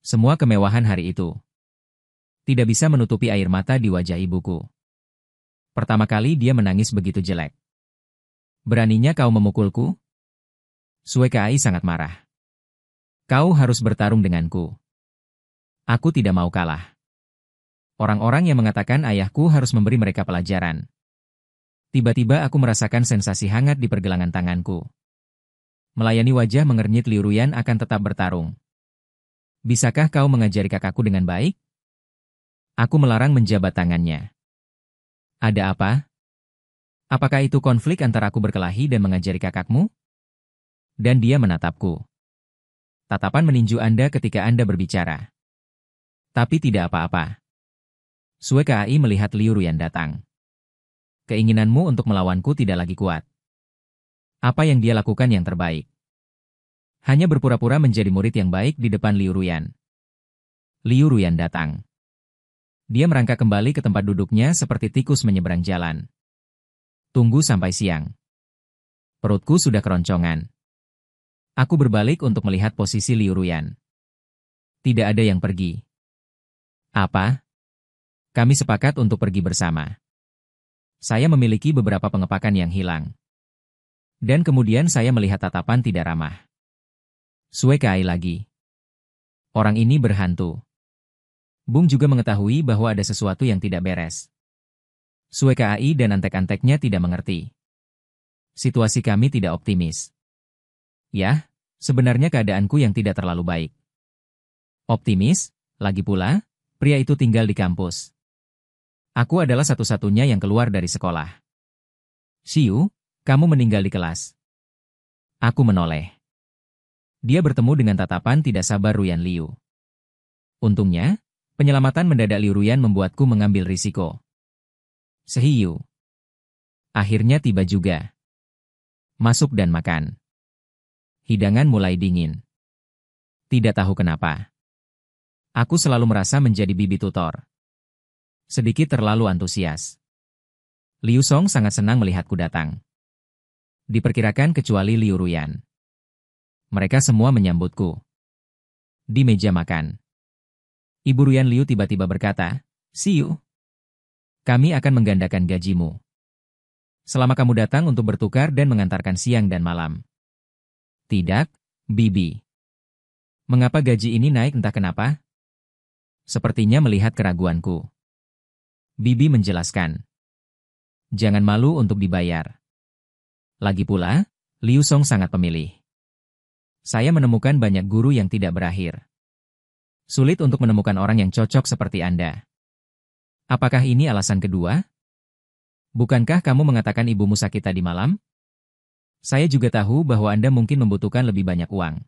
Semua kemewahan hari itu tidak bisa menutupi air mata di wajah ibuku. Pertama kali dia menangis begitu jelek. Beraninya kau memukulku? Sue Kai sangat marah. Kau harus bertarung denganku. Aku tidak mau kalah. Orang-orang yang mengatakan ayahku harus memberi mereka pelajaran. Tiba-tiba aku merasakan sensasi hangat di pergelangan tanganku. Melayani wajah mengernyit Liu Ruyan akan tetap bertarung. Bisakah kau mengajari kakakku dengan baik? Aku melarang menjabat tangannya. Ada apa? Apakah itu konflik antara aku berkelahi dan mengajari kakakmu? Dan dia menatapku. Tatapan meninju Anda ketika Anda berbicara. Tapi tidak apa-apa. Sue Kai melihat Liu Ruyan datang. Keinginanmu untuk melawanku tidak lagi kuat. Apa yang dia lakukan yang terbaik? Hanya berpura-pura menjadi murid yang baik di depan Liu Ruyan. Liu Ruyan datang. Dia merangkak kembali ke tempat duduknya seperti tikus menyeberang jalan. Tunggu sampai siang. Perutku sudah keroncongan. Aku berbalik untuk melihat posisi Liu Ruyan. Tidak ada yang pergi. Apa? Kami sepakat untuk pergi bersama. Saya memiliki beberapa pengepakan yang hilang. Dan kemudian saya melihat tatapan tidak ramah. Sue Kai lagi. Orang ini berhantu. Bung juga mengetahui bahwa ada sesuatu yang tidak beres. Sue Kai dan antek-anteknya tidak mengerti. Situasi kami tidak optimis. Ya, sebenarnya keadaanku yang tidak terlalu baik. Optimis? Lagi pula, pria itu tinggal di kampus. Aku adalah satu-satunya yang keluar dari sekolah. Xiu, kamu meninggal di kelas. Aku menoleh. Dia bertemu dengan tatapan tidak sabar Ruyan Liu. Untungnya, penyelamatan mendadak Liu Ruyan membuatku mengambil risiko. Sehiyu. Akhirnya tiba juga. Masuk dan makan. Hidangan mulai dingin. Tidak tahu kenapa. Aku selalu merasa menjadi bibi tutor. Sedikit terlalu antusias. Liu Song sangat senang melihatku datang. Diperkirakan kecuali Liu Ruyan. Mereka semua menyambutku. Di meja makan. Ibu Ruyan Liu tiba-tiba berkata, "Xiu, kami akan menggandakan gajimu. Selama kamu datang untuk bertukar dan mengantarkan siang dan malam." Tidak, Bibi. Mengapa gaji ini naik entah kenapa? Sepertinya melihat keraguanku. Bibi menjelaskan. Jangan malu untuk dibayar. Lagi pula, Liu Song sangat pemilih. Saya menemukan banyak guru yang tidak berakhir. Sulit untuk menemukan orang yang cocok seperti Anda. Apakah ini alasan kedua? Bukankah kamu mengatakan ibumu sakit tadi malam? Saya juga tahu bahwa Anda mungkin membutuhkan lebih banyak uang.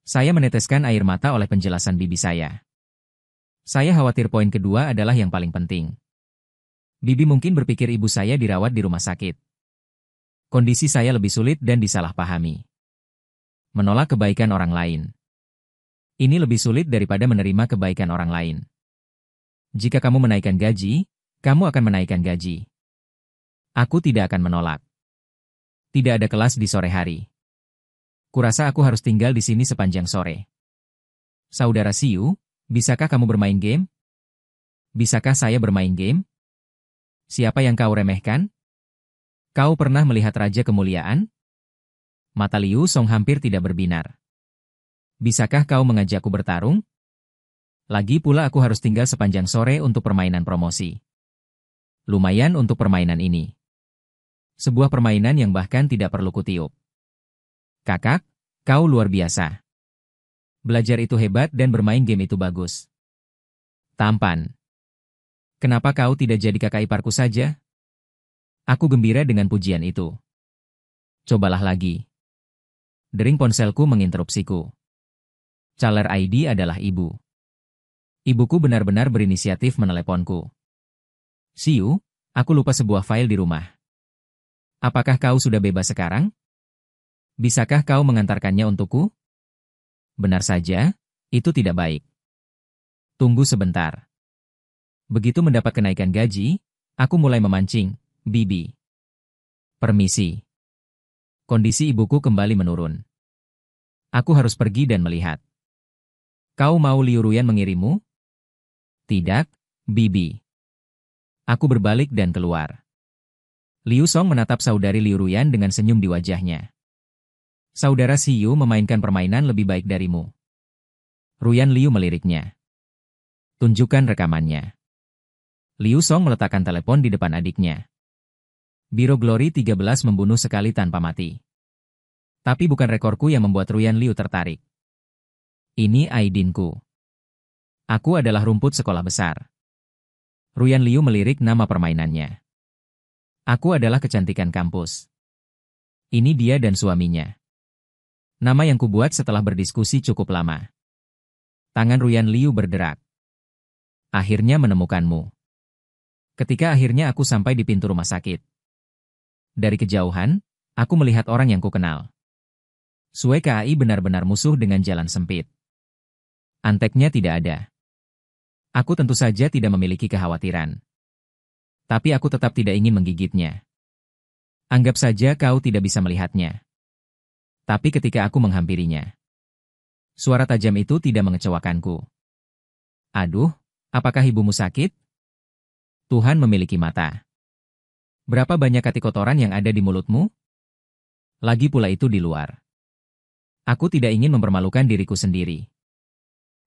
Saya meneteskan air mata oleh penjelasan bibi saya. Saya khawatir poin kedua adalah yang paling penting. Bibi mungkin berpikir ibu saya dirawat di rumah sakit. Kondisi saya lebih sulit dan disalahpahami. Menolak kebaikan orang lain. Ini lebih sulit daripada menerima kebaikan orang lain. Jika kamu menaikkan gaji, kamu akan menaikkan gaji. Aku tidak akan menolak. Tidak ada kelas di sore hari. Kurasa aku harus tinggal di sini sepanjang sore. Saudara Xiu, bisakah kamu bermain game? Bisakah saya bermain game? Siapa yang kau remehkan? Kau pernah melihat Raja Kemuliaan? Mata Liu Song hampir tidak berbinar. Bisakah kau mengajakku bertarung? Lagi pula aku harus tinggal sepanjang sore untuk permainan promosi. Lumayan untuk permainan ini. Sebuah permainan yang bahkan tidak perlu kutiup. Kakak, kau luar biasa. Belajar itu hebat dan bermain game itu bagus. Tampan. Kenapa kau tidak jadi kakak iparku saja? Aku gembira dengan pujian itu. Cobalah lagi. Dering ponselku menginterupsiku. Caller ID adalah ibu. Ibuku benar-benar berinisiatif meneleponku. Xiu, aku lupa sebuah file di rumah. Apakah kau sudah bebas sekarang? Bisakah kau mengantarkannya untukku? Benar saja, itu tidak baik. Tunggu sebentar. Begitu mendapat kenaikan gaji, aku mulai memancing, Bibi. Permisi. Kondisi ibuku kembali menurun. Aku harus pergi dan melihat. Kau mau Liu Ruyan mengirimmu? Tidak, Bibi. Aku berbalik dan keluar. Liu Song menatap saudari Liu Ruyan dengan senyum di wajahnya. Saudara Xiu memainkan permainan lebih baik darimu. Ruyan Liu meliriknya. Tunjukkan rekamannya. Liu Song meletakkan telepon di depan adiknya. Biro Glory 13 membunuh sekali tanpa mati. Tapi bukan rekorku yang membuat Ruyan Liu tertarik. Ini ID-ku. Aku adalah rumput sekolah besar. Ruyan Liu melirik nama permainannya. Aku adalah kecantikan kampus. Ini dia dan suaminya. Nama yang kubuat setelah berdiskusi cukup lama. Tangan Ruyan Liu berderak. Akhirnya menemukanmu. Ketika akhirnya aku sampai di pintu rumah sakit. Dari kejauhan, aku melihat orang yang kukenal. Sue Kai benar-benar musuh dengan jalan sempit. Anteknya tidak ada. Aku tentu saja tidak memiliki kekhawatiran. Tapi aku tetap tidak ingin menggigitnya. Anggap saja kau tidak bisa melihatnya. Tapi ketika aku menghampirinya, suara tajam itu tidak mengecewakanku. Aduh, apakah ibumu sakit? Tuhan memiliki mata. Berapa banyak kati kotoran yang ada di mulutmu? Lagi pula itu di luar. Aku tidak ingin mempermalukan diriku sendiri.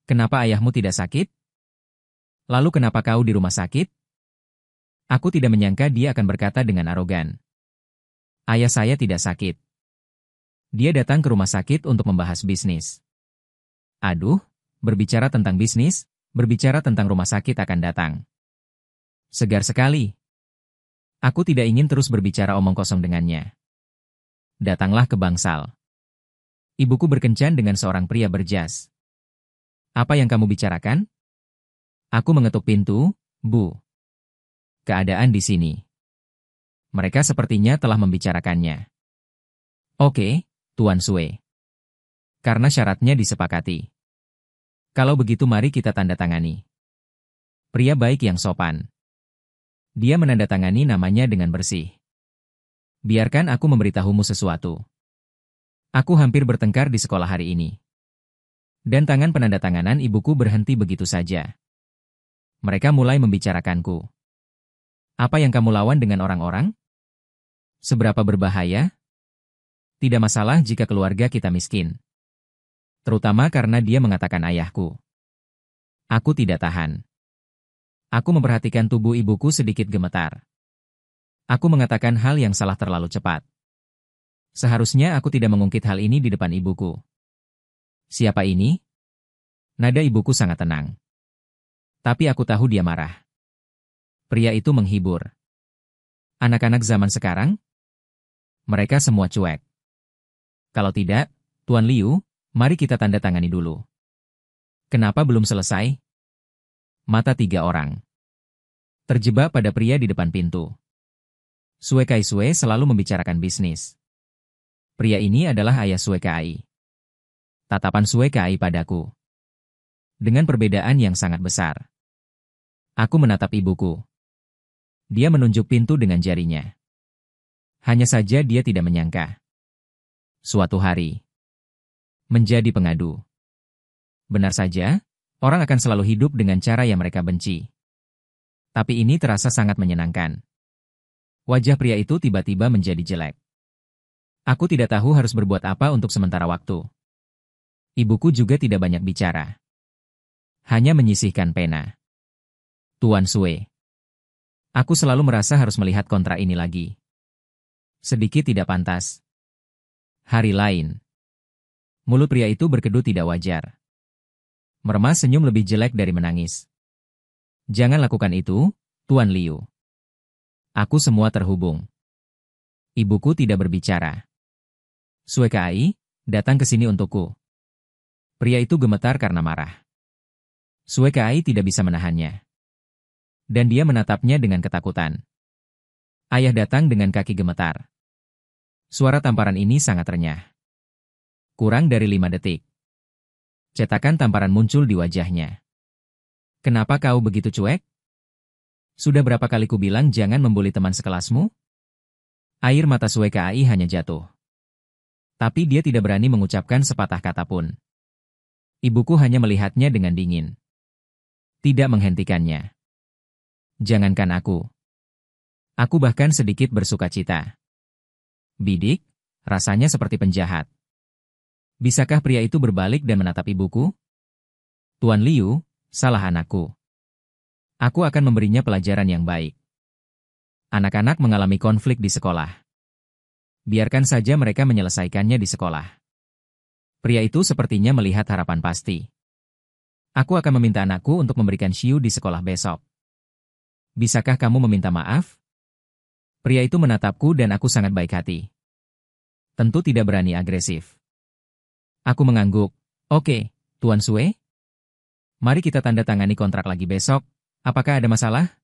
Kenapa ayahmu tidak sakit? Lalu kenapa kau di rumah sakit? Aku tidak menyangka dia akan berkata dengan arogan. Ayah saya tidak sakit. Dia datang ke rumah sakit untuk membahas bisnis. Aduh, berbicara tentang bisnis, berbicara tentang rumah sakit akan datang. Segar sekali. Aku tidak ingin terus berbicara omong kosong dengannya. Datanglah ke bangsal. Ibuku berkencan dengan seorang pria berjas. Apa yang kamu bicarakan? Aku mengetuk pintu, Bu. Keadaan di sini. Mereka sepertinya telah membicarakannya. Oke, Tuan Sue. Karena syaratnya disepakati. Kalau begitu mari kita tanda tangani. Pria baik yang sopan. Dia menandatangani namanya dengan bersih. Biarkan aku memberitahumu sesuatu. Aku hampir bertengkar di sekolah hari ini. Dan tangan penandatanganan ibuku berhenti begitu saja. Mereka mulai membicarakanku. Apa yang kamu lawan dengan orang-orang? Seberapa berbahaya? Tidak masalah jika keluarga kita miskin. Terutama karena dia mengatakan ayahku. Aku tidak tahan. Aku memperhatikan tubuh ibuku sedikit gemetar. Aku mengatakan hal yang salah terlalu cepat. Seharusnya aku tidak mengungkit hal ini di depan ibuku. Siapa ini? Nada ibuku sangat tenang. Tapi aku tahu dia marah. Pria itu menghibur. Anak-anak zaman sekarang? Mereka semua cuek. Kalau tidak, Tuan Liu, mari kita tanda tangani dulu. Kenapa belum selesai? Mata tiga orang terjebak pada pria di depan pintu. Sue Kai Sue selalu membicarakan bisnis. Pria ini adalah ayah Sue Kai. Tatapan Sue Kai padaku. Dengan perbedaan yang sangat besar. Aku menatap ibuku. Dia menunjuk pintu dengan jarinya. Hanya saja dia tidak menyangka. Suatu hari. Menjadi pengadu. Benar saja, orang akan selalu hidup dengan cara yang mereka benci. Tapi ini terasa sangat menyenangkan. Wajah pria itu tiba-tiba menjadi jelek. Aku tidak tahu harus berbuat apa untuk sementara waktu. Ibuku juga tidak banyak bicara. Hanya menyisihkan pena. Tuan Sue. Aku selalu merasa harus melihat kontra ini lagi. Sedikit tidak pantas. Hari lain. Mulut pria itu berkedut tidak wajar. Meremas senyum lebih jelek dari menangis. Jangan lakukan itu, Tuan Liu. Aku semua terhubung. Ibuku tidak berbicara. Sue Kai, datang ke sini untukku. Pria itu gemetar karena marah. Sue Kai tidak bisa menahannya. Dan dia menatapnya dengan ketakutan. Ayah datang dengan kaki gemetar. Suara tamparan ini sangat renyah. Kurang dari 5 detik. Cetakan tamparan muncul di wajahnya. Kenapa kau begitu cuek? Sudah berapa kali ku bilang jangan membuli teman sekelasmu? Air mata Sue Kai hanya jatuh. Tapi dia tidak berani mengucapkan sepatah kata pun. Ibuku hanya melihatnya dengan dingin. Tidak menghentikannya. Jangankan aku. Aku bahkan sedikit bersukacita. Bidik, rasanya seperti penjahat. Bisakah pria itu berbalik dan menatap ibuku? Tuan Liu, salah anakku. Aku akan memberinya pelajaran yang baik. Anak-anak mengalami konflik di sekolah. Biarkan saja mereka menyelesaikannya di sekolah. Pria itu sepertinya melihat harapan pasti. Aku akan meminta anakku untuk memberikan Xiu di sekolah besok. Bisakah kamu meminta maaf? Pria itu menatapku dan aku sangat baik hati. Tentu tidak berani agresif. Aku mengangguk. Oke, Tuan Sue. Mari kita tanda tangani kontrak lagi besok. Apakah ada masalah?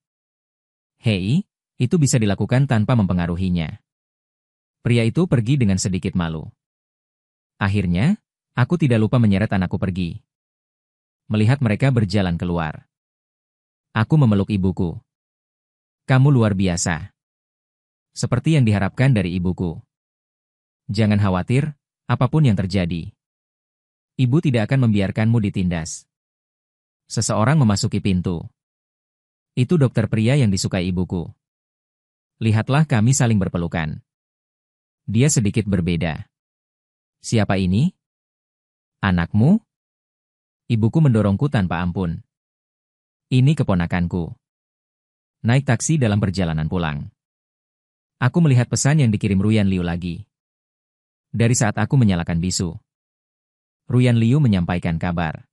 Hei, itu bisa dilakukan tanpa mempengaruhinya. Pria itu pergi dengan sedikit malu. Akhirnya, aku tidak lupa menyeret anakku pergi. Melihat mereka berjalan keluar. Aku memeluk ibuku. Kamu luar biasa. Seperti yang diharapkan dari ibuku. Jangan khawatir, apapun yang terjadi. Ibu tidak akan membiarkanmu ditindas. Seseorang memasuki pintu. Itu dokter pria yang disukai ibuku. Lihatlah kami saling berpelukan. Dia sedikit berbeda. Siapa ini? Anakmu? Ibuku mendorongku tanpa ampun. Ini keponakanku. Naik taksi dalam perjalanan pulang. Aku melihat pesan yang dikirim Ruyan Liu lagi. Dari saat aku menyalakan bisu. Ruyan Liu menyampaikan kabar.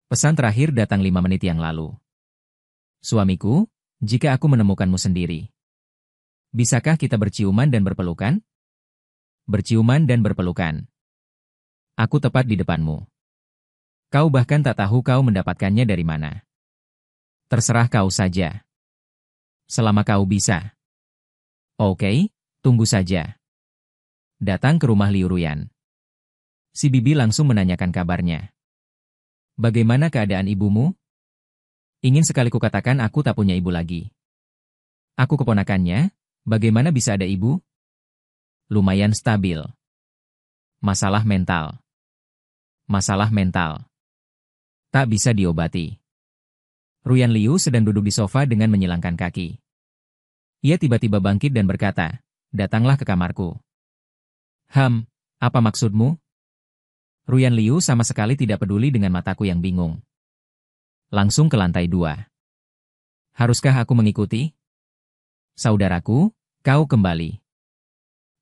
Pesan terakhir datang 5 menit yang lalu. Suamiku, jika aku menemukanmu sendiri. Bisakah kita berciuman dan berpelukan? Berciuman dan berpelukan. Aku tepat di depanmu. Kau bahkan tak tahu kau mendapatkannya dari mana. Terserah kau saja. Selama kau bisa. Oke, tunggu saja. Datang ke rumah Liu Ruyan. Si bibi langsung menanyakan kabarnya. Bagaimana keadaan ibumu? Ingin sekali kukatakan aku tak punya ibu lagi. Aku keponakannya, bagaimana bisa ada ibu? Lumayan stabil. Masalah mental. Masalah mental. Tak bisa diobati. Ruyan Liu sedang duduk di sofa dengan menyilangkan kaki. Ia tiba-tiba bangkit dan berkata, datanglah ke kamarku. Apa maksudmu? Ruyan Liu sama sekali tidak peduli dengan mataku yang bingung. Langsung ke lantai 2. Haruskah aku mengikuti? Saudaraku, kau kembali.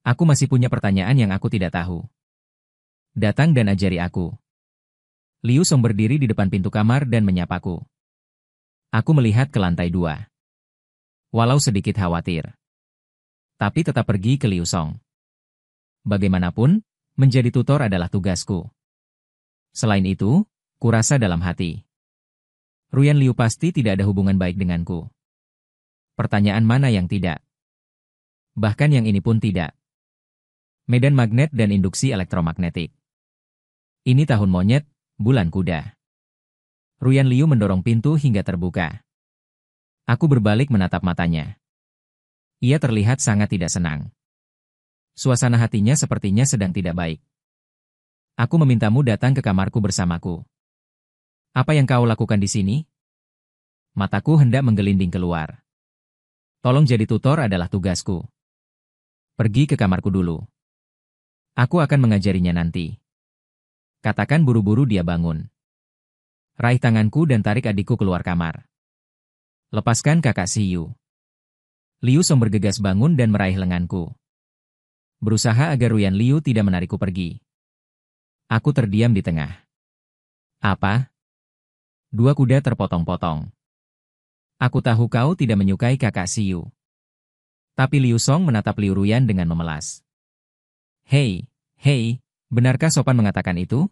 Aku masih punya pertanyaan yang aku tidak tahu. Datang dan ajari aku. Liu Song berdiri di depan pintu kamar dan menyapaku. Aku melihat ke lantai 2. Walau sedikit khawatir. Tapi tetap pergi ke Liu Song. Bagaimanapun, menjadi tutor adalah tugasku. Selain itu, kurasa dalam hati. Ruyan Liu pasti tidak ada hubungan baik denganku. Pertanyaan mana yang tidak? Bahkan yang ini pun tidak. Medan magnet dan induksi elektromagnetik. Ini tahun monyet, bulan kuda. Ruyan Liu mendorong pintu hingga terbuka. Aku berbalik menatap matanya. Ia terlihat sangat tidak senang. Suasana hatinya sepertinya sedang tidak baik. Aku memintamu datang ke kamarku bersamaku. Apa yang kau lakukan di sini? Mataku hendak menggelinding keluar. Tolong jadi tutor adalah tugasku. Pergi ke kamarku dulu. Aku akan mengajarinya nanti. Katakan buru-buru dia bangun. Raih tanganku dan tarik adikku keluar kamar. Lepaskan kakak Xiu. Liu Song bergegas bangun dan meraih lenganku. Berusaha agar Ruyan Liu tidak menarikku pergi. Aku terdiam di tengah. Apa? Dua kuda terpotong-potong. Aku tahu kau tidak menyukai kakak Xiu. Tapi Liu Song menatap Liu Ruyan dengan memelas. Hei, benarkah sopan mengatakan itu?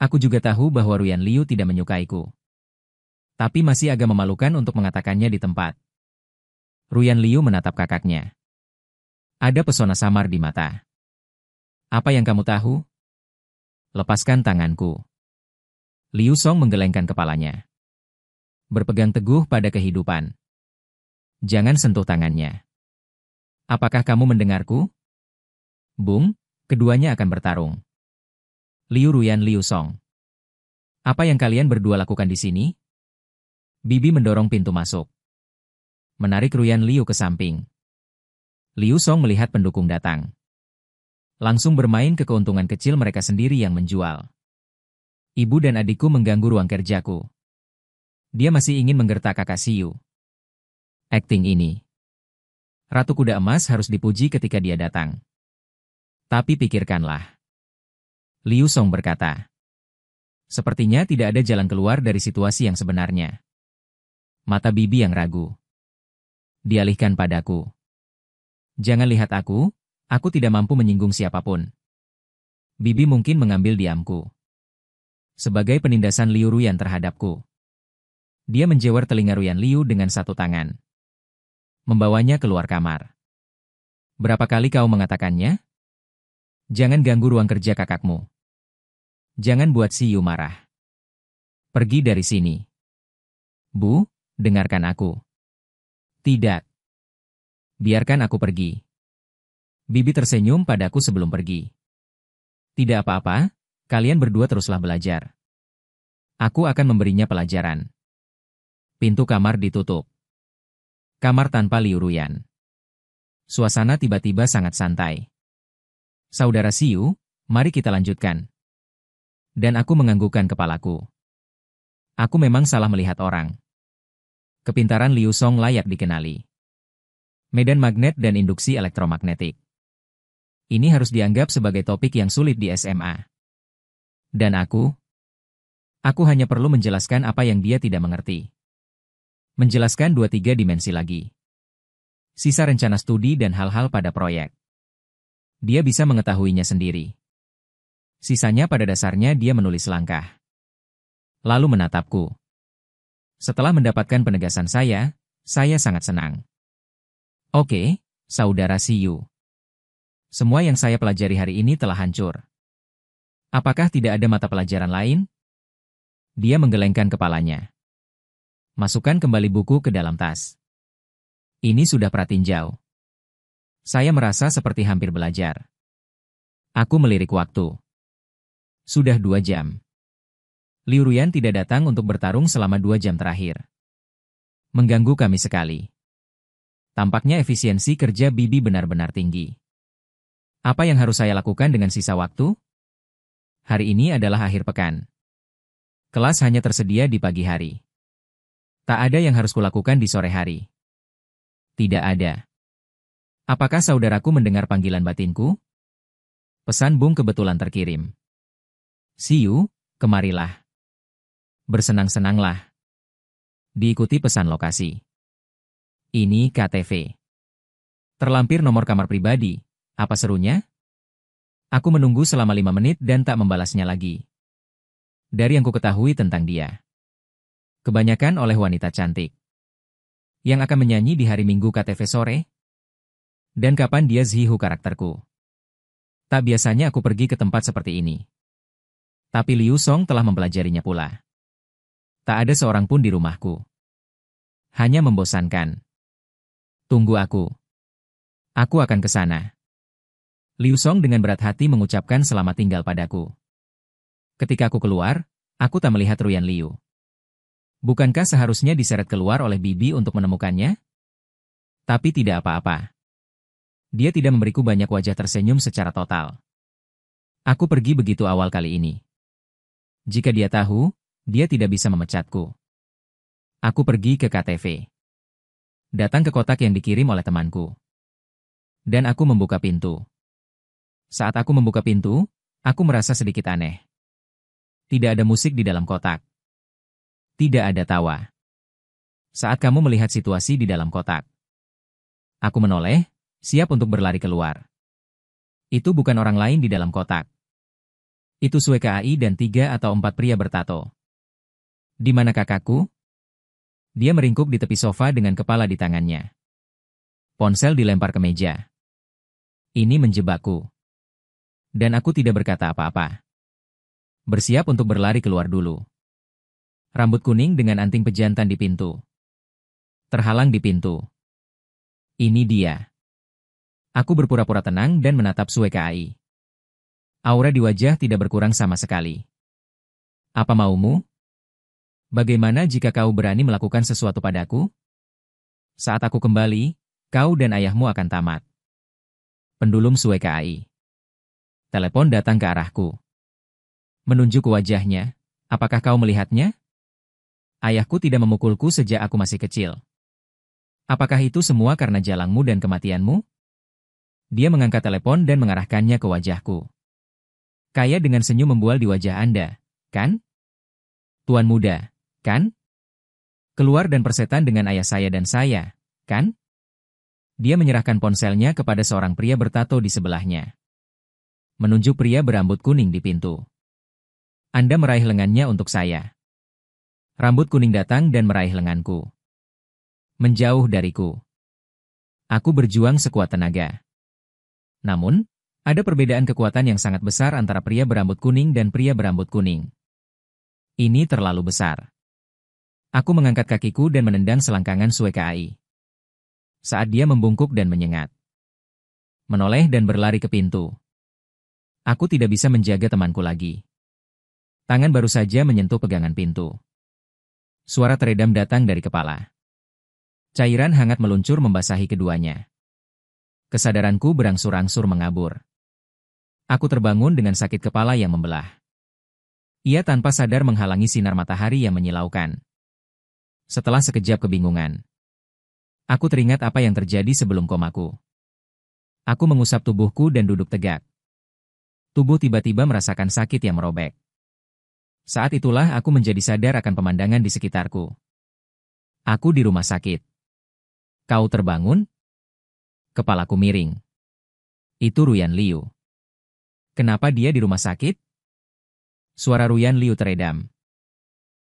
Aku juga tahu bahwa Ruyan Liu tidak menyukaiku. Tapi masih agak memalukan untuk mengatakannya di tempat. Ruyan Liu menatap kakaknya. Ada pesona samar di mata. Apa yang kamu tahu? Lepaskan tanganku. Liu Song menggelengkan kepalanya. Berpegang teguh pada kehidupan. Jangan sentuh tangannya. Apakah kamu mendengarku? Bung, Keduanya akan bertarung. Liu Ruyan Liu Song. Apa yang kalian berdua lakukan di sini? Bibi mendorong pintu masuk. Menarik Ruyan Liu ke samping. Liu Song melihat pendukung datang. Langsung bermain ke keuntungan kecil mereka sendiri yang menjual. Ibu dan adikku mengganggu ruang kerjaku. Dia masih ingin menggertak kakak Siu. Akting ini. Ratu Kuda Emas harus dipuji ketika dia datang. Tapi pikirkanlah. Liu Song berkata. Sepertinya tidak ada jalan keluar dari situasi yang sebenarnya. Mata Bibi yang ragu. Dialihkan padaku. Jangan lihat aku tidak mampu menyinggung siapapun. Bibi mungkin mengambil diamku. Sebagai penindasan Liu Ruyan terhadapku. Dia menjewer telinga Ruyan Liu dengan satu tangan. Membawanya keluar kamar. Berapa kali kau mengatakannya? Jangan ganggu ruang kerja kakakmu. Jangan buat Siu marah. Pergi dari sini. Bu, dengarkan aku. Tidak. Biarkan aku pergi. Bibi tersenyum padaku sebelum pergi. Tidak apa-apa, kalian berdua teruslah belajar. Aku akan memberinya pelajaran. Pintu kamar ditutup. Kamar tanpa Liu Ruyan. Suasana tiba-tiba sangat santai. Saudara Siu, mari kita lanjutkan. Dan aku menganggukkan kepalaku. Aku memang salah melihat orang. Kepintaran Liu Song layak dikenali. Medan magnet dan induksi elektromagnetik. Ini harus dianggap sebagai topik yang sulit di SMA. Dan aku hanya perlu menjelaskan apa yang dia tidak mengerti. Menjelaskan 2-3 dimensi lagi. Sisa rencana studi dan hal-hal pada proyek. Dia bisa mengetahuinya sendiri. Sisanya pada dasarnya dia menulis langkah. Lalu menatapku. Setelah mendapatkan penegasan saya sangat senang. Oke, saudara Siu. Semua yang saya pelajari hari ini telah hancur. Apakah tidak ada mata pelajaran lain? Dia menggelengkan kepalanya. Masukkan kembali buku ke dalam tas. Ini sudah pratinjau. Saya merasa seperti hampir belajar. Aku melirik waktu. Sudah 2 jam. Liu Ruyan tidak datang untuk bertarung selama 2 jam terakhir. Mengganggu kami sekali. Tampaknya efisiensi kerja Bibi benar-benar tinggi. Apa yang harus saya lakukan dengan sisa waktu? Hari ini adalah akhir pekan. Kelas hanya tersedia di pagi hari. Tak ada yang harus kulakukan di sore hari. Tidak ada. Apakah saudaraku mendengar panggilan batinku? Pesan Bung kebetulan terkirim. Siu, kemarilah. Bersenang-senanglah. Diikuti pesan lokasi. Ini KTV. Terlampir nomor kamar pribadi. Apa serunya? Aku menunggu selama 5 menit dan tak membalasnya lagi. Dari yang kuketahui tentang dia. Kebanyakan oleh wanita cantik. Yang akan menyanyi di hari Minggu KTV sore? Dan kapan dia zihu karakterku? Tak biasanya aku pergi ke tempat seperti ini. Tapi Liu Song telah mempelajarinya pula. Tak ada seorang pun di rumahku. Hanya membosankan. Tunggu aku. Aku akan ke sana. Liu Song dengan berat hati mengucapkan selamat tinggal padaku. Ketika aku keluar, aku tak melihat Ruyan Liu. Bukankah seharusnya diseret keluar oleh Bibi untuk menemukannya? Tapi tidak apa-apa. Dia tidak memberiku banyak wajah tersenyum secara total. Aku pergi begitu awal kali ini. Jika dia tahu, dia tidak bisa memecatku. Aku pergi ke KTV. Datang ke kotak yang dikirim oleh temanku. Dan aku membuka pintu. Saat aku membuka pintu, aku merasa sedikit aneh. Tidak ada musik di dalam kotak. Tidak ada tawa. Saat kamu melihat situasi di dalam kotak. Aku menoleh, siap untuk berlari keluar. Itu bukan orang lain di dalam kotak. Itu Sue KAI dan 3 atau 4 pria bertato. Di mana kakakku? Dia meringkuk di tepi sofa dengan kepala di tangannya. Ponsel dilempar ke meja. Ini menjebakku. Dan aku tidak berkata apa-apa. Bersiap untuk berlari keluar dulu. Rambut kuning dengan anting pejantan di pintu. Terhalang di pintu. Ini dia. Aku berpura-pura tenang dan menatap Sue KAI. Aura di wajah tidak berkurang sama sekali. Apa maumu? Bagaimana jika kau berani melakukan sesuatu padaku? Saat aku kembali, kau dan ayahmu akan tamat. Pendulum Sue KAI. Telepon datang ke arahku. Menunjuk ke wajahnya. Apakah kau melihatnya? Ayahku tidak memukulku sejak aku masih kecil. Apakah itu semua karena jalangmu dan kematianmu? Dia mengangkat telepon dan mengarahkannya ke wajahku. Kaya dengan senyum membual di wajah Anda, kan? Tuan muda, kan? Keluar dan persetan dengan ayah saya dan saya, kan? Dia menyerahkan ponselnya kepada seorang pria bertato di sebelahnya. Menunjuk pria berambut kuning di pintu. Anda meraih lengannya untuk saya. Rambut kuning datang dan meraih lenganku. Menjauh dariku. Aku berjuang sekuat tenaga. Namun, ada perbedaan kekuatan yang sangat besar antara pria berambut kuning dan pria berambut kuning. Ini terlalu besar. Aku mengangkat kakiku dan menendang selangkangan Sue KAI. Saat dia membungkuk dan menyengat. Menoleh dan berlari ke pintu. Aku tidak bisa menjaga temanku lagi. Tangan baru saja menyentuh pegangan pintu. Suara teredam datang dari kepala. Cairan hangat meluncur membasahi keduanya. Kesadaranku berangsur-angsur mengabur. Aku terbangun dengan sakit kepala yang membelah. Ia tanpa sadar menghalangi sinar matahari yang menyilaukan. Setelah sekejap kebingungan, aku teringat apa yang terjadi sebelum komaku. Aku mengusap tubuhku dan duduk tegak. Tubuh tiba-tiba merasakan sakit yang merobek. Saat itulah aku menjadi sadar akan pemandangan di sekitarku. Aku di rumah sakit. Kau terbangun? Kepalaku miring. Itu Ruyan Liu. Kenapa dia di rumah sakit? Suara Ruyan Liu teredam.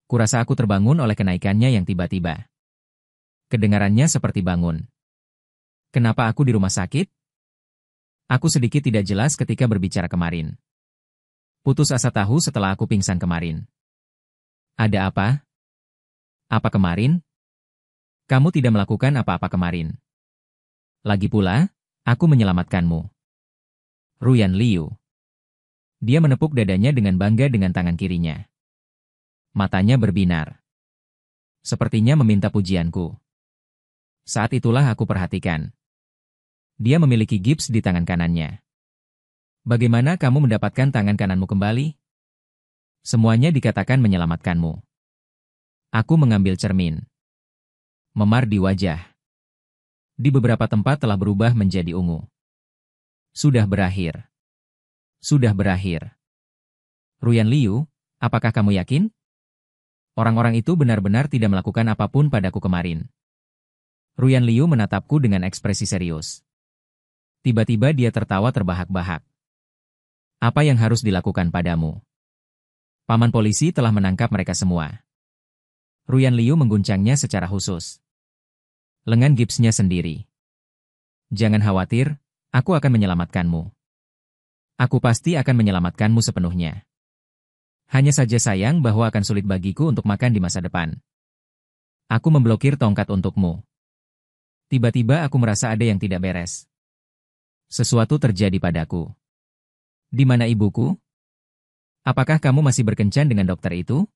Kurasa aku terbangun oleh kenaikannya yang tiba-tiba. Kedengarannya seperti bangun. Kenapa aku di rumah sakit? Aku sedikit tidak jelas ketika berbicara kemarin. Putus asa tahu setelah aku pingsan kemarin. Ada apa? Apa kemarin? Kamu tidak melakukan apa-apa kemarin. Lagi pula, aku menyelamatkanmu. Ruyan Liu. Dia menepuk dadanya dengan bangga dengan tangan kirinya. Matanya berbinar. Sepertinya meminta pujianku. Saat itulah aku perhatikan. Dia memiliki gips di tangan kanannya. Bagaimana kamu mendapatkan tangan kananmu kembali? Semuanya dikatakan menyelamatkanmu. Aku mengambil cermin. Memar di wajah. Di beberapa tempat telah berubah menjadi ungu. Sudah berakhir. Sudah berakhir. Ruyan Liu, apakah kamu yakin? Orang-orang itu benar-benar tidak melakukan apapun padaku kemarin. Ruyan Liu menatapku dengan ekspresi serius. Tiba-tiba dia tertawa terbahak-bahak. Apa yang harus dilakukan padamu? Paman polisi telah menangkap mereka semua. Ruyan Liu mengguncangnya secara khusus. Lengan gipsnya sendiri. Jangan khawatir, aku akan menyelamatkanmu. Aku pasti akan menyelamatkanmu sepenuhnya. Hanya saja sayang bahwa akan sulit bagiku untuk makan di masa depan. Aku memblokir tongkat untukmu. Tiba-tiba aku merasa ada yang tidak beres. Sesuatu terjadi padaku. Di mana ibuku? Apakah kamu masih berkencan dengan dokter itu?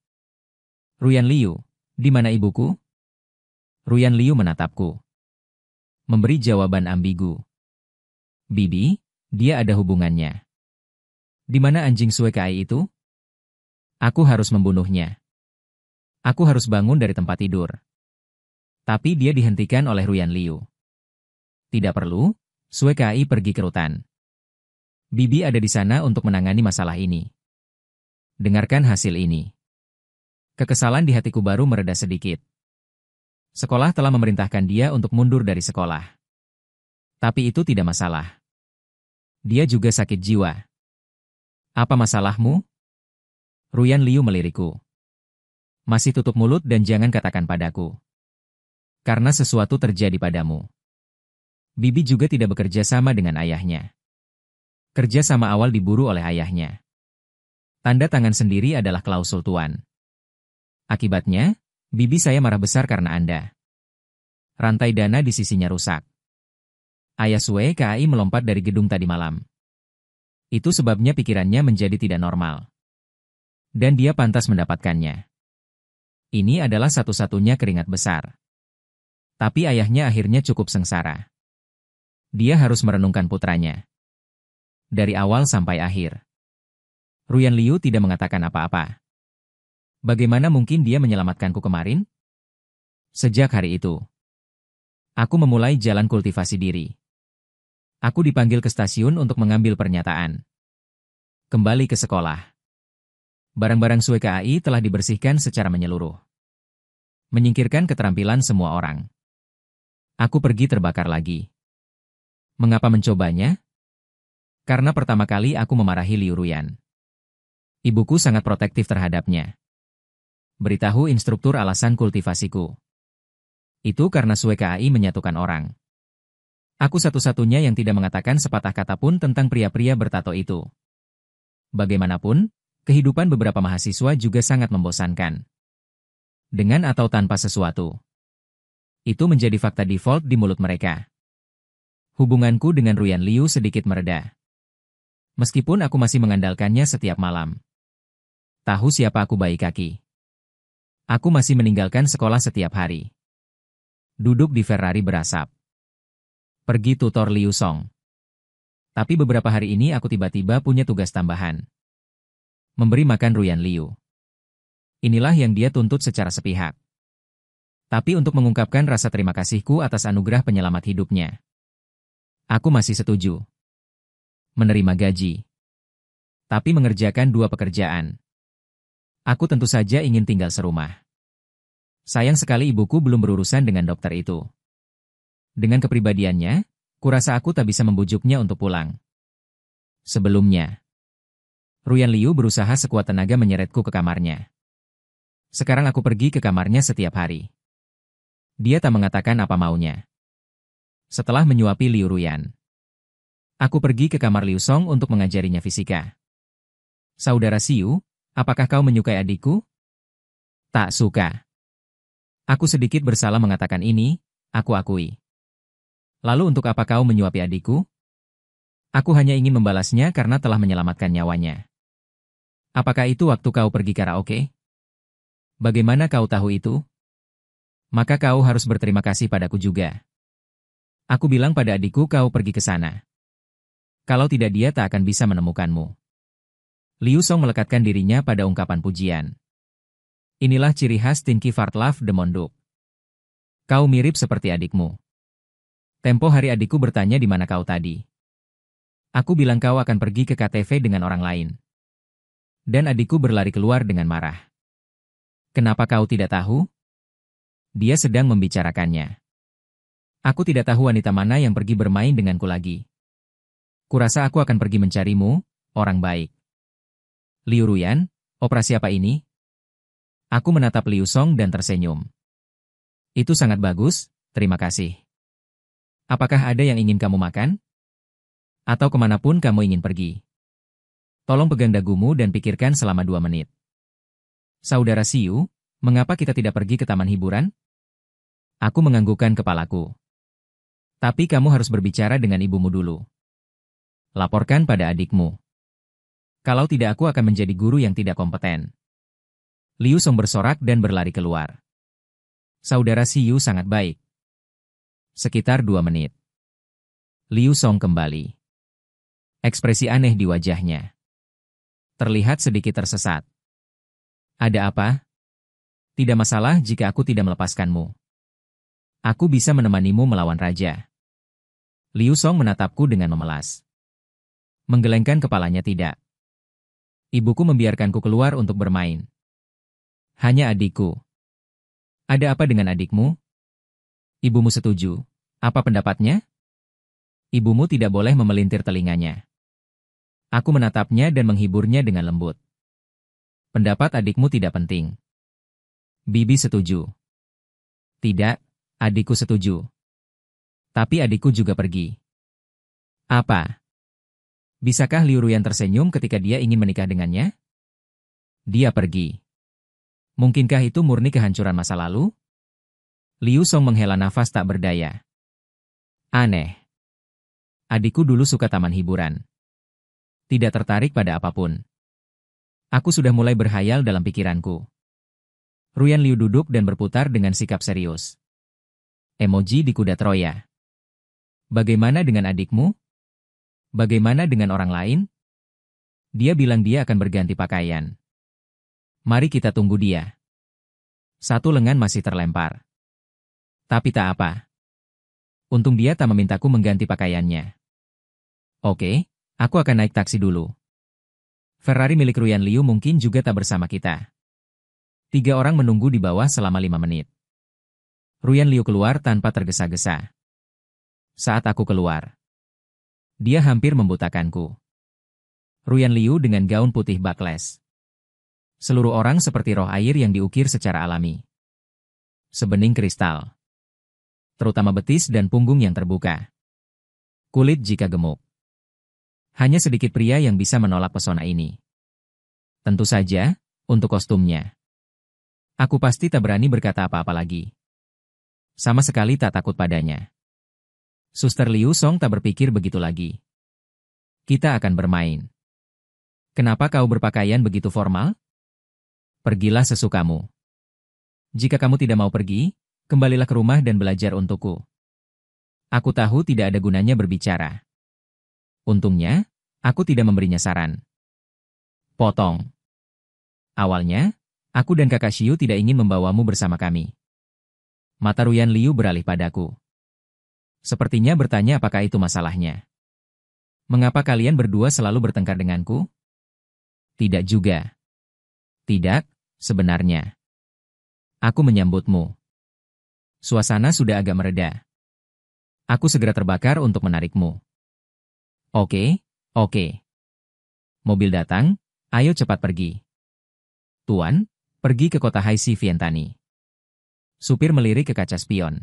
Ruyan Liu, di mana ibuku? Ruyan Liu menatapku. Memberi jawaban ambigu. Bibi, dia ada hubungannya. Di mana anjing Sue KAI itu? Aku harus membunuhnya. Aku harus bangun dari tempat tidur. Tapi dia dihentikan oleh Ruyan Liu. Tidak perlu, Sue KAI pergi ke rutan. Bibi ada di sana untuk menangani masalah ini. Dengarkan hasil ini. Kekesalan di hatiku baru mereda sedikit. Sekolah telah memerintahkan dia untuk mundur dari sekolah. Tapi itu tidak masalah. Dia juga sakit jiwa. Apa masalahmu? Ruyan Liu melirikku. Masih tutup mulut dan jangan katakan padaku. Karena sesuatu terjadi padamu. Bibi juga tidak bekerja sama dengan ayahnya. Kerja sama awal diburu oleh ayahnya. Tanda tangan sendiri adalah klausul tuan. Akibatnya, bibi saya marah besar karena Anda. Rantai dana di sisinya rusak. Ayah Sue KAI melompat dari gedung tadi malam. Itu sebabnya pikirannya menjadi tidak normal. Dan dia pantas mendapatkannya. Ini adalah satu-satunya keringat besar. Tapi ayahnya akhirnya cukup sengsara. Dia harus merenungkan putranya. Dari awal sampai akhir. Ruyan Liu tidak mengatakan apa-apa. Bagaimana mungkin dia menyelamatkanku kemarin? Sejak hari itu, aku memulai jalan kultivasi diri. Aku dipanggil ke stasiun untuk mengambil pernyataan. Kembali ke sekolah. Barang-barang Sue KAI telah dibersihkan secara menyeluruh. Menyingkirkan keterampilan semua orang. Aku pergi terbakar lagi. Mengapa mencobanya? Karena pertama kali aku memarahi Liu Ruyan. Ibuku sangat protektif terhadapnya. Beritahu instruktur alasan kultivasiku. Itu karena Sue KAI menyatukan orang. Aku satu-satunya yang tidak mengatakan sepatah kata pun tentang pria-pria bertato itu. Bagaimanapun, kehidupan beberapa mahasiswa juga sangat membosankan. Dengan atau tanpa sesuatu. Itu menjadi fakta default di mulut mereka. Hubunganku dengan Ruyan Liu sedikit mereda. Meskipun aku masih mengandalkannya setiap malam. Tahu siapa aku baik kaki. Aku masih meninggalkan sekolah setiap hari. Duduk di Ferrari berasap. Pergi tutor Liu Song. Tapi beberapa hari ini aku tiba-tiba punya tugas tambahan. Memberi makan Ruyan Liu. Inilah yang dia tuntut secara sepihak. Tapi untuk mengungkapkan rasa terima kasihku atas anugerah penyelamat hidupnya. Aku masih setuju. Menerima gaji. Tapi mengerjakan 2 pekerjaan. Aku tentu saja ingin tinggal serumah. Sayang sekali ibuku belum berurusan dengan dokter itu. Dengan kepribadiannya, kurasa aku tak bisa membujuknya untuk pulang. Sebelumnya, Ruyan Liu berusaha sekuat tenaga menyeretku ke kamarnya. Sekarang aku pergi ke kamarnya setiap hari. Dia tak mengatakan apa maunya. Setelah menyuapi Liu Ruyan, aku pergi ke kamar Liu Song untuk mengajarinya fisika. Saudara Siu, apakah kau menyukai adikku? Tak suka. Aku sedikit bersalah mengatakan ini, aku akui. Lalu untuk apa kau menyuapi adikku? Aku hanya ingin membalasnya karena telah menyelamatkan nyawanya. Apakah itu waktu kau pergi karaoke? Bagaimana kau tahu itu? Maka kau harus berterima kasih padaku juga. Aku bilang pada adikku kau pergi ke sana. Kalau tidak dia tak akan bisa menemukanmu. Liu Song melekatkan dirinya pada ungkapan pujian. Inilah ciri khas Tinky Fartlaf de Monduk. Kau mirip seperti adikmu. Tempo hari adikku bertanya di mana kau tadi. Aku bilang kau akan pergi ke KTV dengan orang lain. Dan adikku berlari keluar dengan marah. Kenapa kau tidak tahu? Dia sedang membicarakannya. Aku tidak tahu wanita mana yang pergi bermain denganku lagi. Kurasa aku akan pergi mencarimu, orang baik. Liu Ruyan, operasi apa ini? Aku menatap Liu Song dan tersenyum. Itu sangat bagus, terima kasih. Apakah ada yang ingin kamu makan? Atau kemanapun kamu ingin pergi? Tolong pegang dagumu dan pikirkan selama 2 menit. Saudara Siu, mengapa kita tidak pergi ke taman hiburan? Aku menganggukkan kepalaku. Tapi kamu harus berbicara dengan ibumu dulu. Laporkan pada adikmu. Kalau tidak aku akan menjadi guru yang tidak kompeten. Liu Song bersorak dan berlari keluar. Saudara Siu sangat baik. Sekitar 2 menit. Liu Song kembali. Ekspresi aneh di wajahnya. Terlihat sedikit tersesat. Ada apa? Tidak masalah jika aku tidak melepaskanmu. Aku bisa menemanimu melawan raja. Liu Song menatapku dengan memelas. Menggelengkan kepalanya tidak. Ibuku membiarkanku keluar untuk bermain. Hanya adikku. Ada apa dengan adikmu? Ibumu setuju. Apa pendapatnya? Ibumu tidak boleh memelintir telinganya. Aku menatapnya dan menghiburnya dengan lembut. Pendapat adikmu tidak penting. Bibi setuju. Tidak, adikku setuju. Tapi adikku juga pergi. Apa? Bisakah Liu Ruyan tersenyum ketika dia ingin menikah dengannya? Dia pergi. Mungkinkah itu murni kehancuran masa lalu? Liu Song menghela nafas tak berdaya. Aneh. Adikku dulu suka taman hiburan. Tidak tertarik pada apapun. Aku sudah mulai berhayal dalam pikiranku. Ruyan Liu duduk dan berputar dengan sikap serius. Emoji di kuda Troya. Bagaimana dengan adikmu? Bagaimana dengan orang lain? Dia bilang dia akan berganti pakaian. Mari kita tunggu dia. Satu lengan masih terlempar. Tapi tak apa. Untung dia tak memintaku mengganti pakaiannya. Oke, aku akan naik taksi dulu. Ferrari milik Ruyan Liu mungkin juga tak bersama kita. 3 orang menunggu di bawah selama 5 menit. Ruyan Liu keluar tanpa tergesa-gesa. Saat aku keluar, dia hampir membutakanku. Ruyan Liu dengan gaun putih backless. Seluruh orang seperti roh air yang diukir secara alami. Sebening kristal. Terutama betis dan punggung yang terbuka. Kulit jika gemuk. Hanya sedikit pria yang bisa menolak pesona ini. Tentu saja, untuk kostumnya. Aku pasti tak berani berkata apa-apa lagi. Sama sekali tak takut padanya. Suster Liu Song tak berpikir begitu lagi. Kita akan bermain. Kenapa kau berpakaian begitu formal? Pergilah sesukamu. Jika kamu tidak mau pergi, kembalilah ke rumah dan belajar untukku. Aku tahu tidak ada gunanya berbicara. Untungnya, aku tidak memberinya saran. Potong. Awalnya, aku dan kakak Xiu tidak ingin membawamu bersama kami. Mata Ruyan Liu beralih padaku. Sepertinya bertanya apakah itu masalahnya. Mengapa kalian berdua selalu bertengkar denganku? Tidak juga. Tidak, sebenarnya. Aku menyambutmu. Suasana sudah agak mereda. Aku segera terbakar untuk menarikmu. Oke. Mobil datang, ayo cepat pergi. Tuan, pergi ke kota Haisi Vientani. Supir melirik ke kaca spion.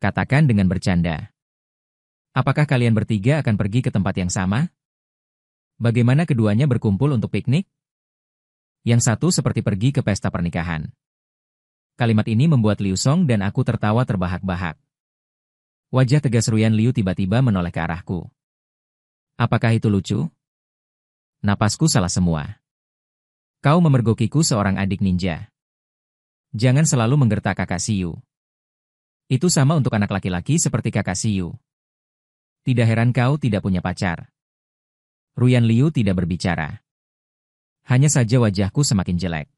Katakan dengan bercanda. Apakah kalian bertiga akan pergi ke tempat yang sama? Bagaimana keduanya berkumpul untuk piknik? Yang satu seperti pergi ke pesta pernikahan. Kalimat ini membuat Liu Song dan aku tertawa terbahak-bahak. Wajah tegas Ruyan Liu tiba-tiba menoleh ke arahku. Apakah itu lucu? Napasku salah semua. Kau memergokiku seorang adik ninja. Jangan selalu menggertak kakak Xiu. Itu sama untuk anak laki-laki seperti kakak Xiu. Tidak heran kau tidak punya pacar. Ruyan Liu tidak berbicara. Hanya saja wajahku semakin jelek.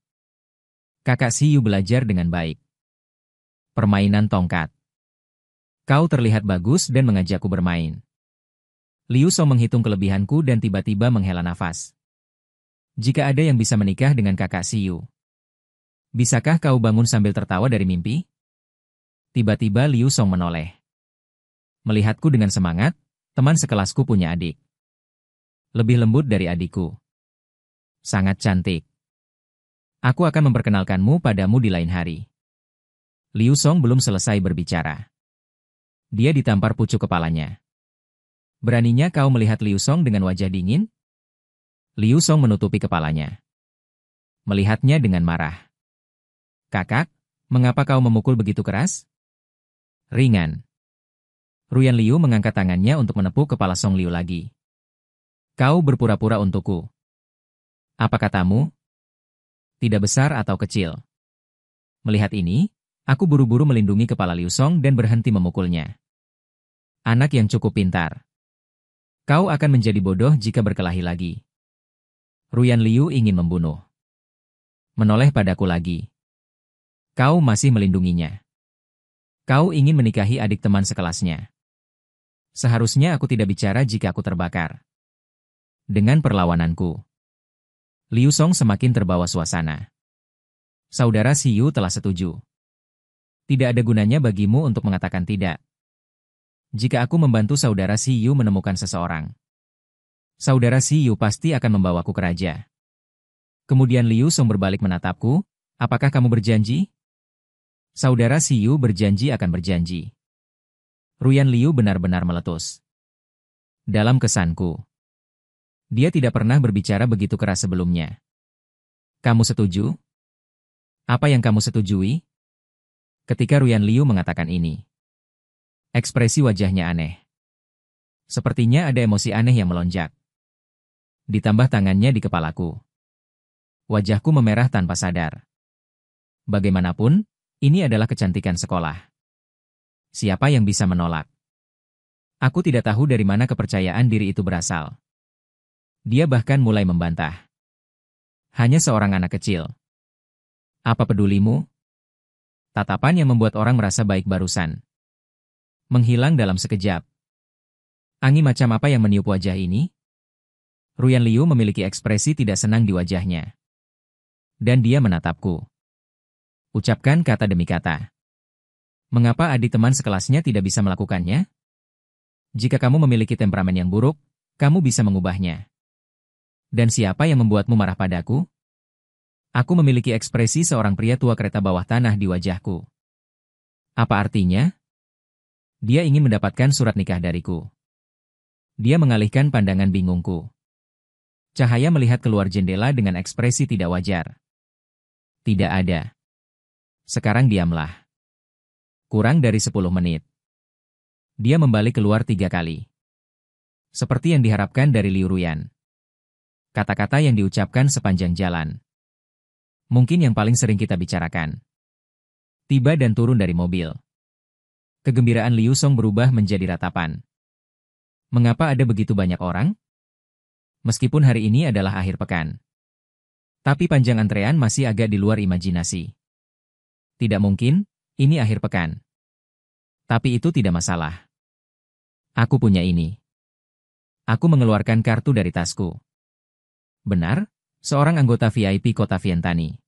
Kakak Xiu belajar dengan baik. Permainan tongkat. Kau terlihat bagus dan mengajakku bermain. Liu Song menghitung kelebihanku dan tiba-tiba menghela nafas. Jika ada yang bisa menikah dengan kakak Xiu, bisakah kau bangun sambil tertawa dari mimpi? Tiba-tiba Liu Song menoleh. Melihatku dengan semangat, teman sekelasku punya adik. Lebih lembut dari adikku. Sangat cantik. Aku akan memperkenalkanmu padamu di lain hari. Liu Song belum selesai berbicara. Dia ditampar pucuk kepalanya. Beraninya kau melihat Liu Song dengan wajah dingin? Liu Song menutupi kepalanya. Melihatnya dengan marah. Kakak, mengapa kau memukul begitu keras? Ringan. Ruyan Liu mengangkat tangannya untuk menepuk kepala Song Liu lagi. Kau berpura-pura untukku. Apa katamu? Tidak besar atau kecil. Melihat ini, aku buru-buru melindungi kepala Liu Song dan berhenti memukulnya. Anak yang cukup pintar. Kau akan menjadi bodoh jika berkelahi lagi. Ruyan Liu ingin membunuh. Menoleh padaku lagi. Kau masih melindunginya. Kau ingin menikahi adik teman sekelasnya. Seharusnya aku tidak bicara jika aku terbakar. Dengan perlawananku, Liu Song semakin terbawa suasana. Saudara Xiu telah setuju. Tidak ada gunanya bagimu untuk mengatakan tidak. Jika aku membantu saudara Xiu menemukan seseorang, saudara Xiu pasti akan membawaku ke raja. Kemudian Liu Song berbalik menatapku, apakah kamu berjanji? Saudara Xiu berjanji akan berjanji. Ruyan Liu benar-benar meletus. Dalam kesanku, dia tidak pernah berbicara begitu keras sebelumnya. Kamu setuju? Apa yang kamu setujui? Ketika Ruyan Liu mengatakan ini, ekspresi wajahnya aneh. Sepertinya ada emosi aneh yang melonjak. Ditambah tangannya di kepalaku. Wajahku memerah tanpa sadar. Bagaimanapun, ini adalah kecantikan sekolah. Siapa yang bisa menolak? Aku tidak tahu dari mana kepercayaan diri itu berasal. Dia bahkan mulai membantah. Hanya seorang anak kecil. Apa pedulimu? Tatapan yang membuat orang merasa baik barusan menghilang dalam sekejap. Angin macam apa yang meniup wajah ini? Ruyan Liu memiliki ekspresi tidak senang di wajahnya. Dan dia menatapku. Ucapkan kata demi kata. Mengapa adik teman sekelasnya tidak bisa melakukannya? Jika kamu memiliki temperamen yang buruk, kamu bisa mengubahnya. Dan siapa yang membuatmu marah padaku? Aku memiliki ekspresi seorang pria tua kereta bawah tanah di wajahku. Apa artinya? Dia ingin mendapatkan surat nikah dariku. Dia mengalihkan pandangan bingungku. Cahaya melihat keluar jendela dengan ekspresi tidak wajar. Tidak ada. Sekarang diamlah. Kurang dari 10 menit. Dia membalik keluar 3 kali. Seperti yang diharapkan dari Liu Ruyan. Kata-kata yang diucapkan sepanjang jalan. Mungkin yang paling sering kita bicarakan. Tiba dan turun dari mobil. Kegembiraan Liu Song berubah menjadi ratapan. Mengapa ada begitu banyak orang? Meskipun hari ini adalah akhir pekan. Tapi panjang antrean masih agak di luar imajinasi. Tidak mungkin, ini akhir pekan. Tapi itu tidak masalah. Aku punya ini. Aku mengeluarkan kartu dari tasku. Benar, seorang anggota VIP kota Vientani.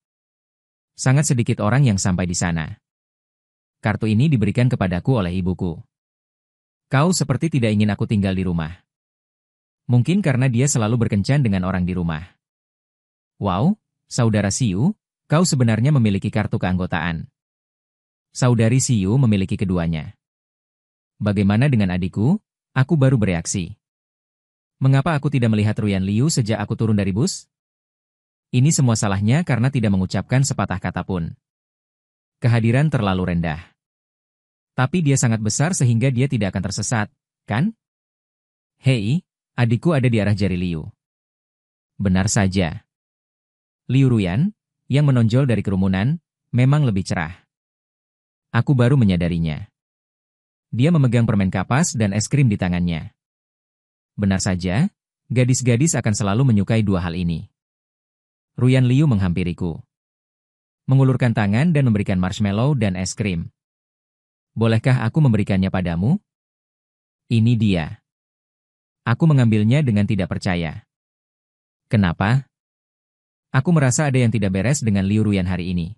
Sangat sedikit orang yang sampai di sana. Kartu ini diberikan kepadaku oleh ibuku. Kau seperti tidak ingin aku tinggal di rumah. Mungkin karena dia selalu berkencan dengan orang di rumah. Wow, saudara Siu, kau sebenarnya memiliki kartu keanggotaan. Saudari Siu memiliki keduanya. Bagaimana dengan adikku? Aku baru bereaksi. Mengapa aku tidak melihat Ruyan Liu sejak aku turun dari bus? Ini semua salahnya karena tidak mengucapkan sepatah kata pun. Kehadiran terlalu rendah. Tapi dia sangat besar sehingga dia tidak akan tersesat, kan? Hei, adikku ada di arah jari Liu. Benar saja. Liu Ruyan, yang menonjol dari kerumunan, memang lebih cerah. Aku baru menyadarinya. Dia memegang permen kapas dan es krim di tangannya. Benar saja, gadis-gadis akan selalu menyukai dua hal ini. Ruyan Liu menghampiriku. Mengulurkan tangan dan memberikan marshmallow dan es krim. Bolehkah aku memberikannya padamu? Ini dia. Aku mengambilnya dengan tidak percaya. Kenapa? Aku merasa ada yang tidak beres dengan Liu Ruyan hari ini.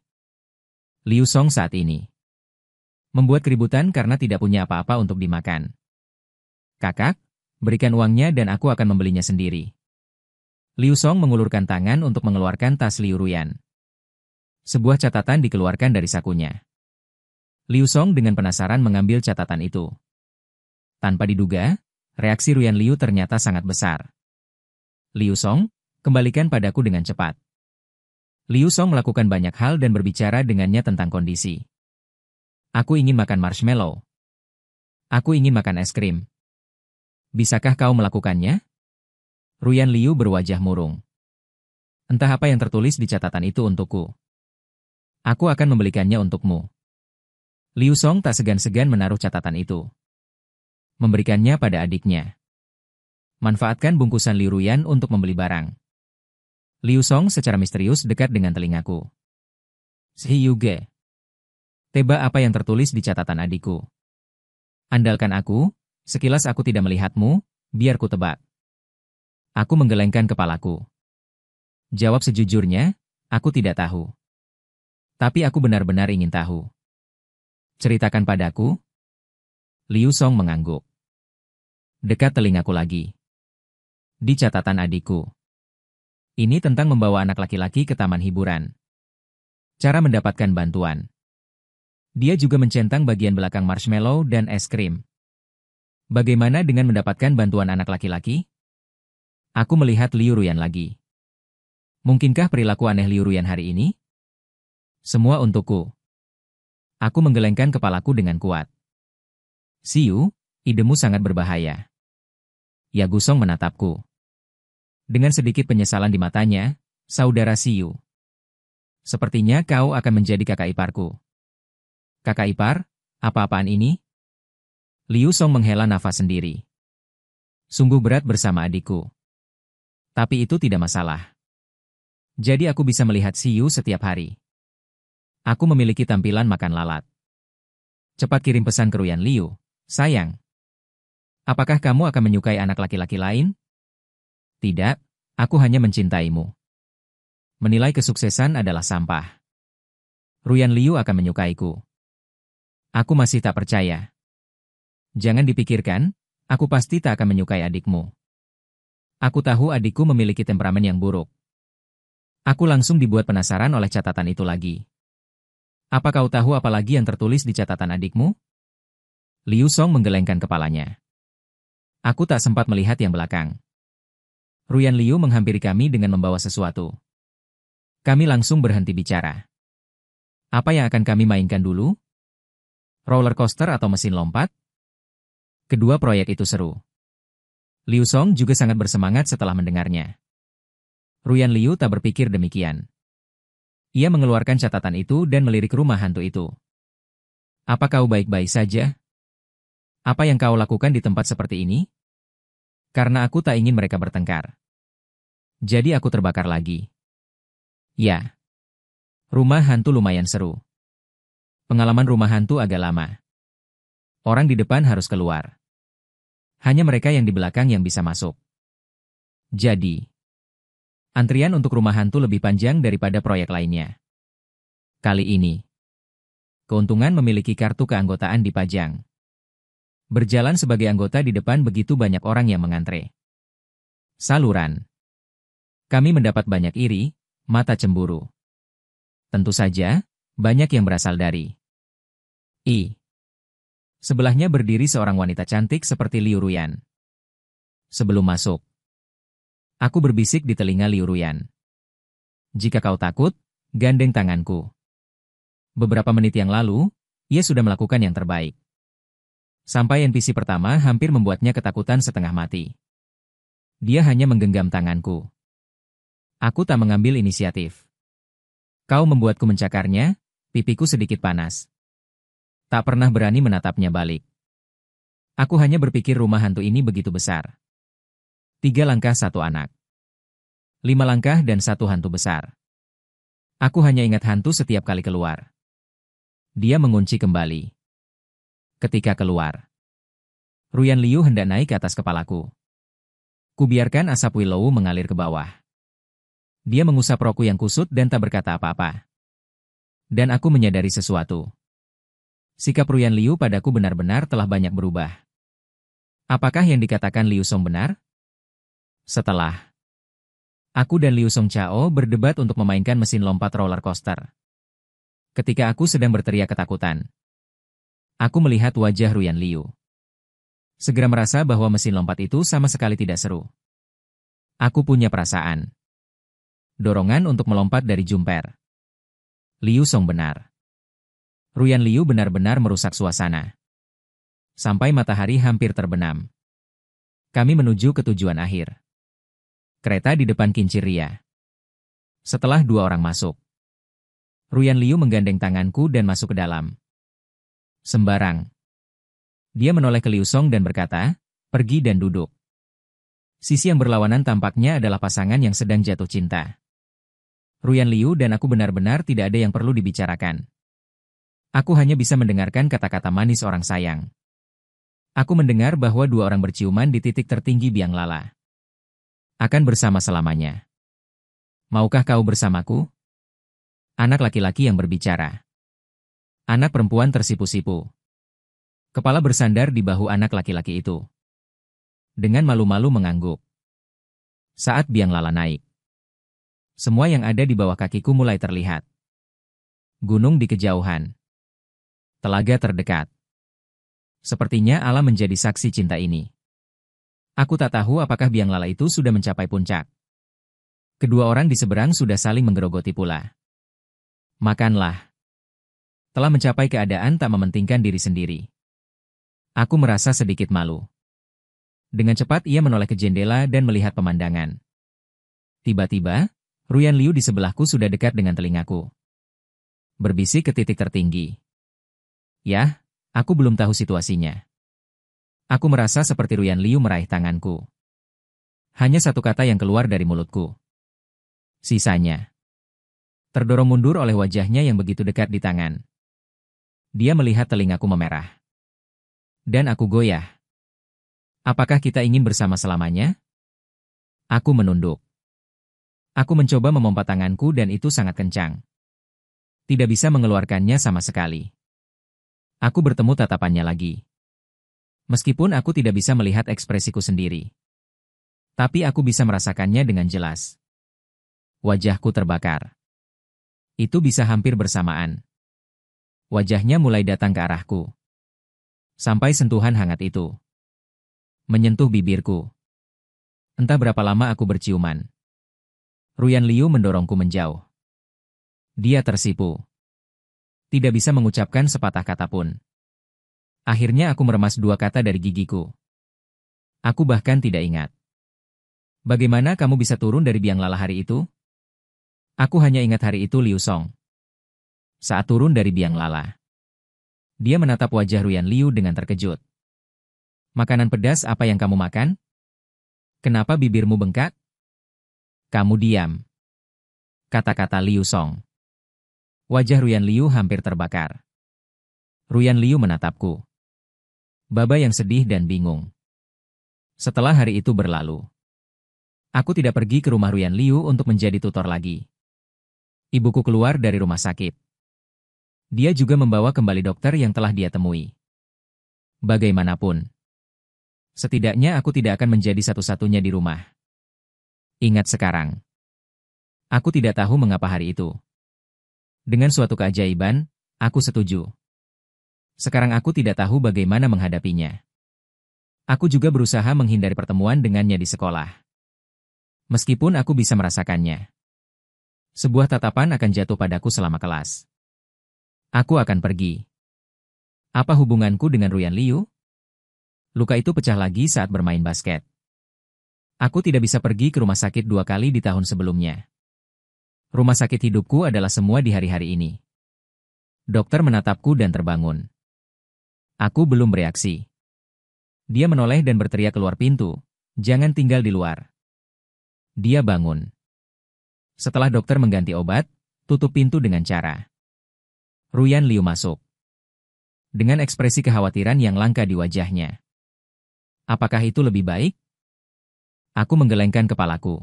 Liu Song saat ini membuat keributan karena tidak punya apa-apa untuk dimakan. Kakak, berikan uangnya dan aku akan membelinya sendiri. Liu Song mengulurkan tangan untuk mengeluarkan tas Liu Ruyan. Sebuah catatan dikeluarkan dari sakunya. Liu Song dengan penasaran mengambil catatan itu. Tanpa diduga, reaksi Ruyan Liu ternyata sangat besar. Liu Song, kembalikan padaku dengan cepat. Liu Song melakukan banyak hal dan berbicara dengannya tentang kondisi. Aku ingin makan marshmallow. Aku ingin makan es krim. Bisakah kau melakukannya? Ruyan Liu berwajah murung. Entah apa yang tertulis di catatan itu untukku. Aku akan membelikannya untukmu. Liu Song tak segan-segan menaruh catatan itu. Memberikannya pada adiknya. Manfaatkan bungkusan Liu Ruyan untuk membeli barang. Liu Song secara misterius dekat dengan telingaku. Si Yuge. Teba apa yang tertulis di catatan adikku. Andalkan aku, sekilas aku tidak melihatmu, biar ku tebak. Aku menggelengkan kepalaku. Jawab sejujurnya, aku tidak tahu. Tapi aku benar-benar ingin tahu. Ceritakan padaku. Liu Song mengangguk. Dekat telingaku lagi. Di catatan adikku. Ini tentang membawa anak laki-laki ke taman hiburan. Cara mendapatkan bantuan. Dia juga mencentang bagian belakang marshmallow dan es krim. Bagaimana dengan mendapatkan bantuan anak laki-laki? Aku melihat Liu Ruyan lagi. Mungkinkah perilaku aneh Liu Ruyan hari ini? Semua untukku. Aku menggelengkan kepalaku dengan kuat. Siu, idemu sangat berbahaya. Ya Gusong menatapku. Dengan sedikit penyesalan di matanya, saudara Siu. Sepertinya kau akan menjadi kakak iparku. Kakak ipar? Apa-apaan ini? Liu Song menghela nafas sendiri. Sungguh berat bersama adikku. Tapi itu tidak masalah. Jadi aku bisa melihat Siu setiap hari. Aku memiliki tampilan makan lalat. Cepat kirim pesan ke Ruyan Liu, sayang. Apakah kamu akan menyukai anak laki-laki lain? Tidak, aku hanya mencintaimu. Menilai kesuksesan adalah sampah. Ruyan Liu akan menyukaiku. Aku masih tak percaya. Jangan dipikirkan, aku pasti tak akan menyukai adikmu. Aku tahu adikku memiliki temperamen yang buruk. Aku langsung dibuat penasaran oleh catatan itu lagi. Apa kau tahu apa lagi yang tertulis di catatan adikmu? Liu Song menggelengkan kepalanya. Aku tak sempat melihat yang belakang. Ruyan Liu menghampiri kami dengan membawa sesuatu. Kami langsung berhenti bicara. Apa yang akan kami mainkan dulu? Roller coaster atau mesin lompat? Kedua proyek itu seru. Liu Song juga sangat bersemangat setelah mendengarnya. Ruyan Liu tak berpikir demikian. Ia mengeluarkan catatan itu dan melirik rumah hantu itu. Apa kau baik-baik saja? Apa yang kau lakukan di tempat seperti ini? Karena aku tak ingin mereka bertengkar. Jadi aku terbakar lagi. Ya. Rumah hantu lumayan seru. Pengalaman rumah hantu agak lama. Orang di depan harus keluar. Hanya mereka yang di belakang yang bisa masuk. Jadi, antrian untuk rumah hantu lebih panjang daripada proyek lainnya. Kali ini, keuntungan memiliki kartu keanggotaan dipajang. Berjalan sebagai anggota di depan begitu banyak orang yang mengantre. Saluran. Kami mendapat banyak iri, mata cemburu. Tentu saja, banyak yang berasal dari Sebelahnya berdiri seorang wanita cantik seperti Liu Ruyan. Sebelum masuk, aku berbisik di telinga Liu Ruyan. Jika kau takut, gandeng tanganku. Beberapa menit yang lalu, ia sudah melakukan yang terbaik. Sampai NPC pertama hampir membuatnya ketakutan setengah mati. Dia hanya menggenggam tanganku. Aku tak mengambil inisiatif. Kau membuatku mencakarnya, pipiku sedikit panas. Tak pernah berani menatapnya balik. Aku hanya berpikir rumah hantu ini begitu besar. 3 langkah 1 anak. 5 langkah dan 1 hantu besar. Aku hanya ingat hantu setiap kali keluar. Dia mengunci kembali. Ketika keluar, Ruyan Liu hendak naik ke atas kepalaku. Kubiarkan asap Willow mengalir ke bawah. Dia mengusap rokku yang kusut dan tak berkata apa-apa. Dan aku menyadari sesuatu. Sikap Ruyan Liu padaku benar-benar telah banyak berubah. Apakah yang dikatakan Liu Song benar? Setelah aku dan Liu Song Chao berdebat untuk memainkan mesin lompat roller coaster. Ketika aku sedang berteriak ketakutan, aku melihat wajah Ruyan Liu. Segera merasa bahwa mesin lompat itu sama sekali tidak seru. Aku punya perasaan. Dorongan untuk melompat dari jumper. Liu Song benar. Ruyan Liu benar-benar merusak suasana. Sampai matahari hampir terbenam. Kami menuju ke tujuan akhir. Kereta di depan kincir ria. Setelah 2 orang masuk, Ruyan Liu menggandeng tanganku dan masuk ke dalam. Sembarang. Dia menoleh ke Liu Song dan berkata, pergi dan duduk. Sisi yang berlawanan tampaknya adalah pasangan yang sedang jatuh cinta. Ruyan Liu dan aku benar-benar tidak ada yang perlu dibicarakan. Aku hanya bisa mendengarkan kata-kata manis orang sayang. Aku mendengar bahwa 2 orang berciuman di titik tertinggi biang lala. Akan bersama selamanya. Maukah kau bersamaku? Anak laki-laki yang berbicara. Anak perempuan tersipu-sipu. Kepala bersandar di bahu anak laki-laki itu. Dengan malu-malu mengangguk. Saat biang lala naik, semua yang ada di bawah kakiku mulai terlihat. Gunung di kejauhan. Telaga terdekat. Sepertinya alam menjadi saksi cinta ini. Aku tak tahu apakah biang lala itu sudah mencapai puncak. Kedua orang di seberang sudah saling menggerogoti pula. Makanlah. Telah mencapai keadaan tak mementingkan diri sendiri. Aku merasa sedikit malu. Dengan cepat ia menoleh ke jendela dan melihat pemandangan. Tiba-tiba, Ruyan Liu di sebelahku sudah dekat dengan telingaku. Berbisik ke titik tertinggi. Yah, aku belum tahu situasinya. Aku merasa seperti Ruyan Liu meraih tanganku. Hanya satu kata yang keluar dari mulutku. Sisanya. Terdorong mundur oleh wajahnya yang begitu dekat di tangan. Dia melihat telingaku memerah. Dan aku goyah. Apakah kita ingin bersama selamanya? Aku menunduk. Aku mencoba memompa tanganku dan itu sangat kencang. Tidak bisa mengeluarkannya sama sekali. Aku bertemu tatapannya lagi. Meskipun aku tidak bisa melihat ekspresiku sendiri. Tapi aku bisa merasakannya dengan jelas. Wajahku terbakar. Itu bisa hampir bersamaan. Wajahnya mulai datang ke arahku. Sampai sentuhan hangat itu. Menyentuh bibirku. Entah berapa lama aku berciuman. Ruyan Liu mendorongku menjauh. Dia tersipu. Tidak bisa mengucapkan sepatah kata pun. Akhirnya aku meremas dua kata dari gigiku. Aku bahkan tidak ingat. Bagaimana kamu bisa turun dari biang lala hari itu? Aku hanya ingat hari itu Liu Song. Saat turun dari biang lala. Dia menatap wajah Ruyan Liu dengan terkejut. Makanan pedas apa yang kamu makan? Kenapa bibirmu bengkak? Kamu diam. Kata-kata Liu Song. Wajah Ruyan Liu hampir terbakar. Ruyan Liu menatapku. Baba yang sedih dan bingung. Setelah hari itu berlalu. Aku tidak pergi ke rumah Ruyan Liu untuk menjadi tutor lagi. Ibuku keluar dari rumah sakit. Dia juga membawa kembali dokter yang telah dia temui. Bagaimanapun. Setidaknya aku tidak akan menjadi satu-satunya di rumah. Ingat sekarang. Aku tidak tahu mengapa hari itu. Dengan suatu keajaiban, aku setuju. Sekarang aku tidak tahu bagaimana menghadapinya. Aku juga berusaha menghindari pertemuan dengannya di sekolah. Meskipun aku bisa merasakannya. Sebuah tatapan akan jatuh padaku selama kelas. Aku akan pergi. Apa hubunganku dengan Ruyan Liu? Luka itu pecah lagi saat bermain basket. Aku tidak bisa pergi ke rumah sakit 2 kali di tahun sebelumnya. Rumah sakit hidupku adalah semua di hari-hari ini. Dokter menatapku dan terbangun. Aku belum bereaksi. Dia menoleh dan berteriak keluar pintu, "Jangan tinggal di luar." Dia bangun. Setelah dokter mengganti obat, tutup pintu dengan cara. Ruyan Liu masuk. Dengan ekspresi kekhawatiran yang langka di wajahnya. Apakah itu lebih baik? Aku menggelengkan kepalaku.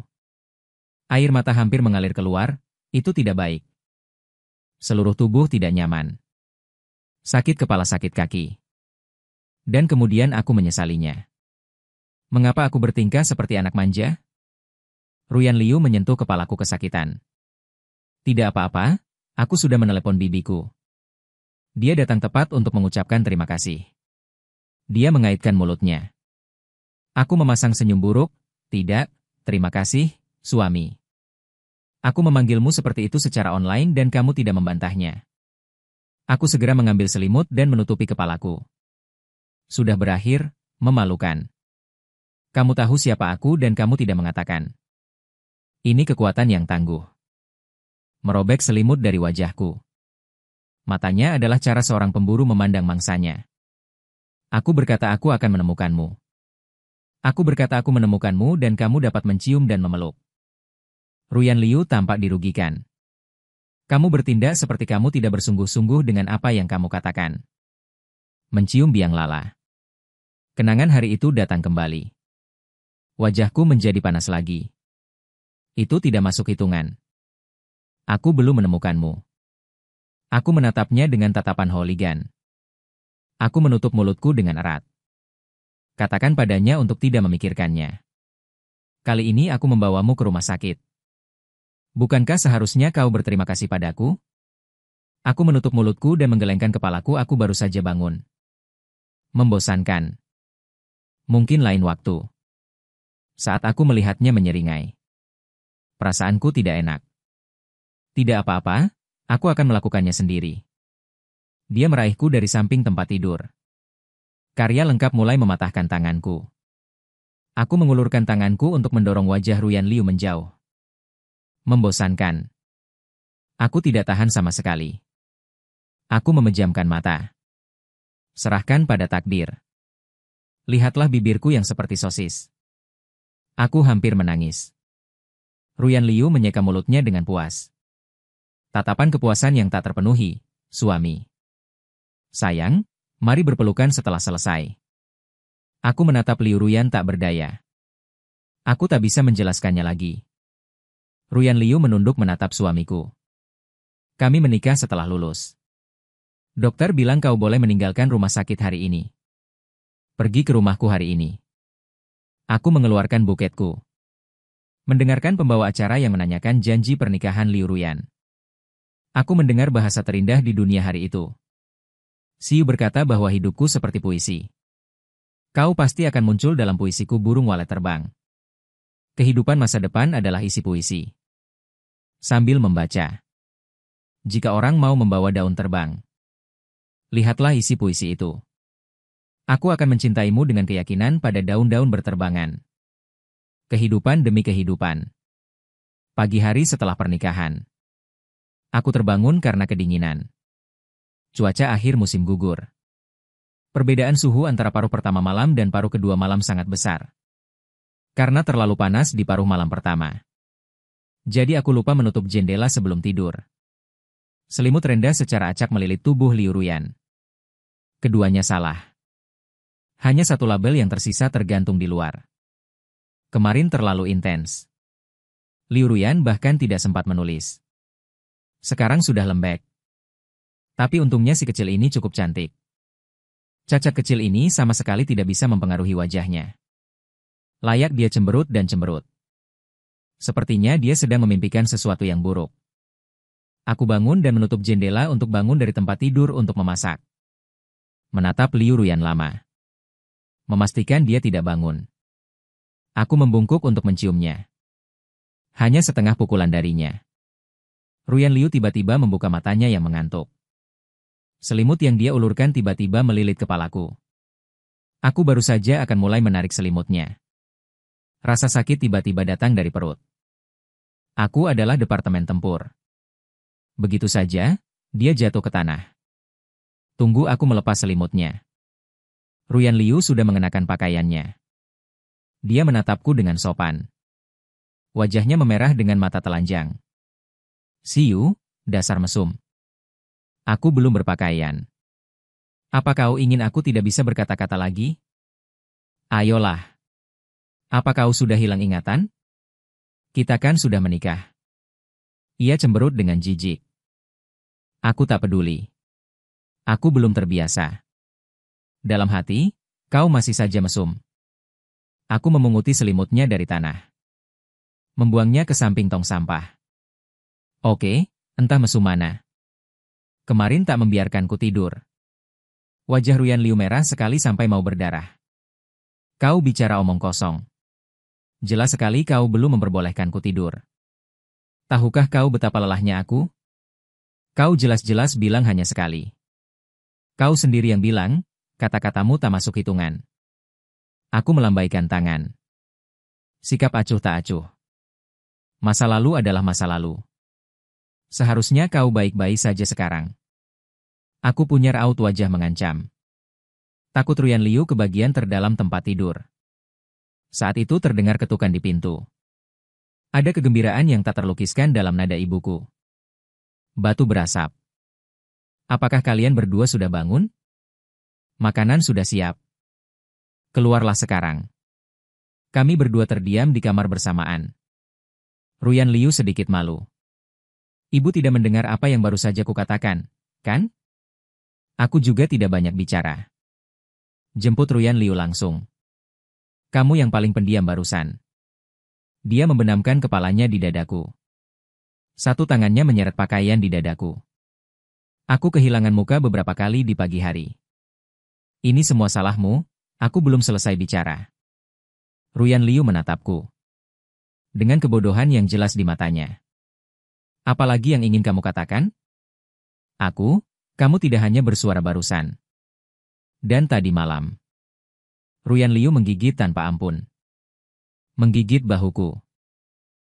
Air mata hampir mengalir keluar, itu tidak baik. Seluruh tubuh tidak nyaman. Sakit kepala, sakit kaki. Dan kemudian aku menyesalinya. Mengapa aku bertingkah seperti anak manja? Ruyan Liu menyentuh kepalaku kesakitan. Tidak apa-apa, aku sudah menelepon bibiku. Dia datang tepat untuk mengucapkan terima kasih. Dia mengaitkan mulutnya. Aku memasang senyum buruk. Tidak, terima kasih, suami. Aku memanggilmu seperti itu secara online dan kamu tidak membantahnya. Aku segera mengambil selimut dan menutupi kepalaku. Sudah berakhir, memalukan. Kamu tahu siapa aku dan kamu tidak mengatakan. Ini kekuatan yang tangguh. Merobek selimut dari wajahku. Matanya adalah cara seorang pemburu memandang mangsanya. Aku berkata aku akan menemukanmu. Aku berkata aku menemukanmu dan kamu dapat mencium dan memeluk. Ruyan Liu tampak dirugikan. Kamu bertindak seperti kamu tidak bersungguh-sungguh dengan apa yang kamu katakan. Mencium biang lala. Kenangan hari itu datang kembali. Wajahku menjadi panas lagi. Itu tidak masuk hitungan. Aku belum menemukanmu. Aku menatapnya dengan tatapan hooligan. Aku menutup mulutku dengan erat. Katakan padanya untuk tidak memikirkannya. Kali ini aku membawamu ke rumah sakit. Bukankah seharusnya kau berterima kasih padaku? Aku menutup mulutku dan menggelengkan kepalaku, aku baru saja bangun. Membosankan. Mungkin lain waktu. Saat aku melihatnya menyeringai. Perasaanku tidak enak. Tidak apa-apa, aku akan melakukannya sendiri. Dia meraihku dari samping tempat tidur. Karya lengkap mulai mematahkan tanganku. Aku mengulurkan tanganku untuk mendorong wajah Ruyan Liu menjauh. Membosankan. Aku tidak tahan sama sekali. Aku memejamkan mata. Serahkan pada takdir. Lihatlah bibirku yang seperti sosis. Aku hampir menangis. Ruyan Liu menyeka mulutnya dengan puas. Tatapan kepuasan yang tak terpenuhi, suami. Sayang, mari berpelukan setelah selesai. Aku menatap Liu Ruyan tak berdaya. Aku tak bisa menjelaskannya lagi. Ruyan Liu menunduk menatap suamiku. Kami menikah setelah lulus. Dokter bilang kau boleh meninggalkan rumah sakit hari ini. Pergi ke rumahku hari ini. Aku mengeluarkan buketku. Mendengarkan pembawa acara yang menanyakan janji pernikahan Liu Ruyan. Aku mendengar bahasa terindah di dunia hari itu. Siu berkata bahwa hidupku seperti puisi. Kau pasti akan muncul dalam puisiku burung walet terbang. Kehidupan masa depan adalah isi puisi. Sambil membaca. Jika orang mau membawa daun terbang, lihatlah isi puisi itu. Aku akan mencintaimu dengan keyakinan pada daun-daun berterbangan. Kehidupan demi kehidupan. Pagi hari setelah pernikahan. Aku terbangun karena kedinginan. Cuaca akhir musim gugur. Perbedaan suhu antara paruh pertama malam dan paruh kedua malam sangat besar. Karena terlalu panas di paruh malam pertama. Jadi aku lupa menutup jendela sebelum tidur. Selimut rendah secara acak melilit tubuh Liu Ruyan. Keduanya salah. Hanya satu label yang tersisa tergantung di luar. Kemarin terlalu intens. Liu Ruyan bahkan tidak sempat menulis. Sekarang sudah lembek. Tapi untungnya si kecil ini cukup cantik. Cacat kecil ini sama sekali tidak bisa mempengaruhi wajahnya. Layak dia cemberut dan cemberut. Sepertinya dia sedang memimpikan sesuatu yang buruk. Aku bangun dan menutup jendela untuk bangun dari tempat tidur untuk memasak. Menatap Liu Ruyan lama. Memastikan dia tidak bangun. Aku membungkuk untuk menciumnya. Hanya setengah pukulan darinya. Ruyan Liu tiba-tiba membuka matanya yang mengantuk. Selimut yang dia ulurkan tiba-tiba melilit kepalaku. Aku baru saja akan mulai menarik selimutnya. Rasa sakit tiba-tiba datang dari perut. Aku adalah departemen tempur. Begitu saja, dia jatuh ke tanah. Tunggu aku melepas selimutnya. Ruyan Liu sudah mengenakan pakaiannya. Dia menatapku dengan sopan. Wajahnya memerah dengan mata telanjang. Siu, dasar mesum. Aku belum berpakaian. Apa kau ingin aku tidak bisa berkata-kata lagi? Ayolah. Apa kau sudah hilang ingatan? Kita kan sudah menikah. Ia cemberut dengan jijik. Aku tak peduli. Aku belum terbiasa. Dalam hati, kau masih saja mesum. Aku memunguti selimutnya dari tanah. Membuangnya ke samping tong sampah. Oke, entah mesum mana. Kemarin tak membiarkanku tidur. Wajah Ruyan Liu merah sekali sampai mau berdarah. Kau bicara omong kosong. Jelas sekali kau belum memperbolehkanku tidur. Tahukah kau betapa lelahnya aku? Kau jelas-jelas bilang hanya sekali. Kau sendiri yang bilang, kata-katamu tak masuk hitungan. Aku melambaikan tangan. Sikap acuh tak acuh. Masa lalu adalah masa lalu. Seharusnya kau baik-baik saja sekarang. Aku punya raut wajah mengancam. Takut Ruyan Liu ke bagian terdalam tempat tidur. Saat itu terdengar ketukan di pintu. Ada kegembiraan yang tak terlukiskan dalam nada ibuku. Batu berasap. Apakah kalian berdua sudah bangun? Makanan sudah siap. Keluarlah sekarang. Kami berdua terdiam di kamar bersamaan. Ruyan Liu sedikit malu. Ibu tidak mendengar apa yang baru saja kukatakan, kan? Aku juga tidak banyak bicara. Jemput Ruyan Liu langsung. Kamu yang paling pendiam barusan. Dia membenamkan kepalanya di dadaku. Satu tangannya menyeret pakaian di dadaku. Aku kehilangan muka beberapa kali di pagi hari. Ini semua salahmu, aku belum selesai bicara. Ruyan Liu menatapku. Dengan kebodohan yang jelas di matanya. Apalagi yang ingin kamu katakan? Kamu tidak hanya bersuara barusan. Dan tadi malam. Ruyan Liu menggigit tanpa ampun. Menggigit bahuku.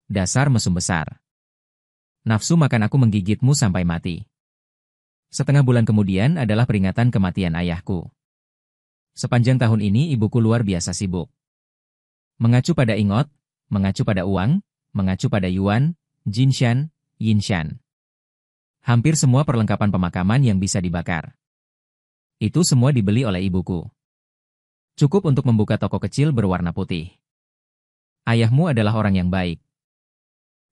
Dasar mesum besar. Nafsu makan aku menggigitmu sampai mati. Setengah bulan kemudian adalah peringatan kematian ayahku. Sepanjang tahun ini ibuku luar biasa sibuk. Mengacu pada ingot, mengacu pada uang, mengacu pada yuan, jinshan, yinshan. Hampir semua perlengkapan pemakaman yang bisa dibakar. Itu semua dibeli oleh ibuku. Cukup untuk membuka toko kecil berwarna putih. Ayahmu adalah orang yang baik.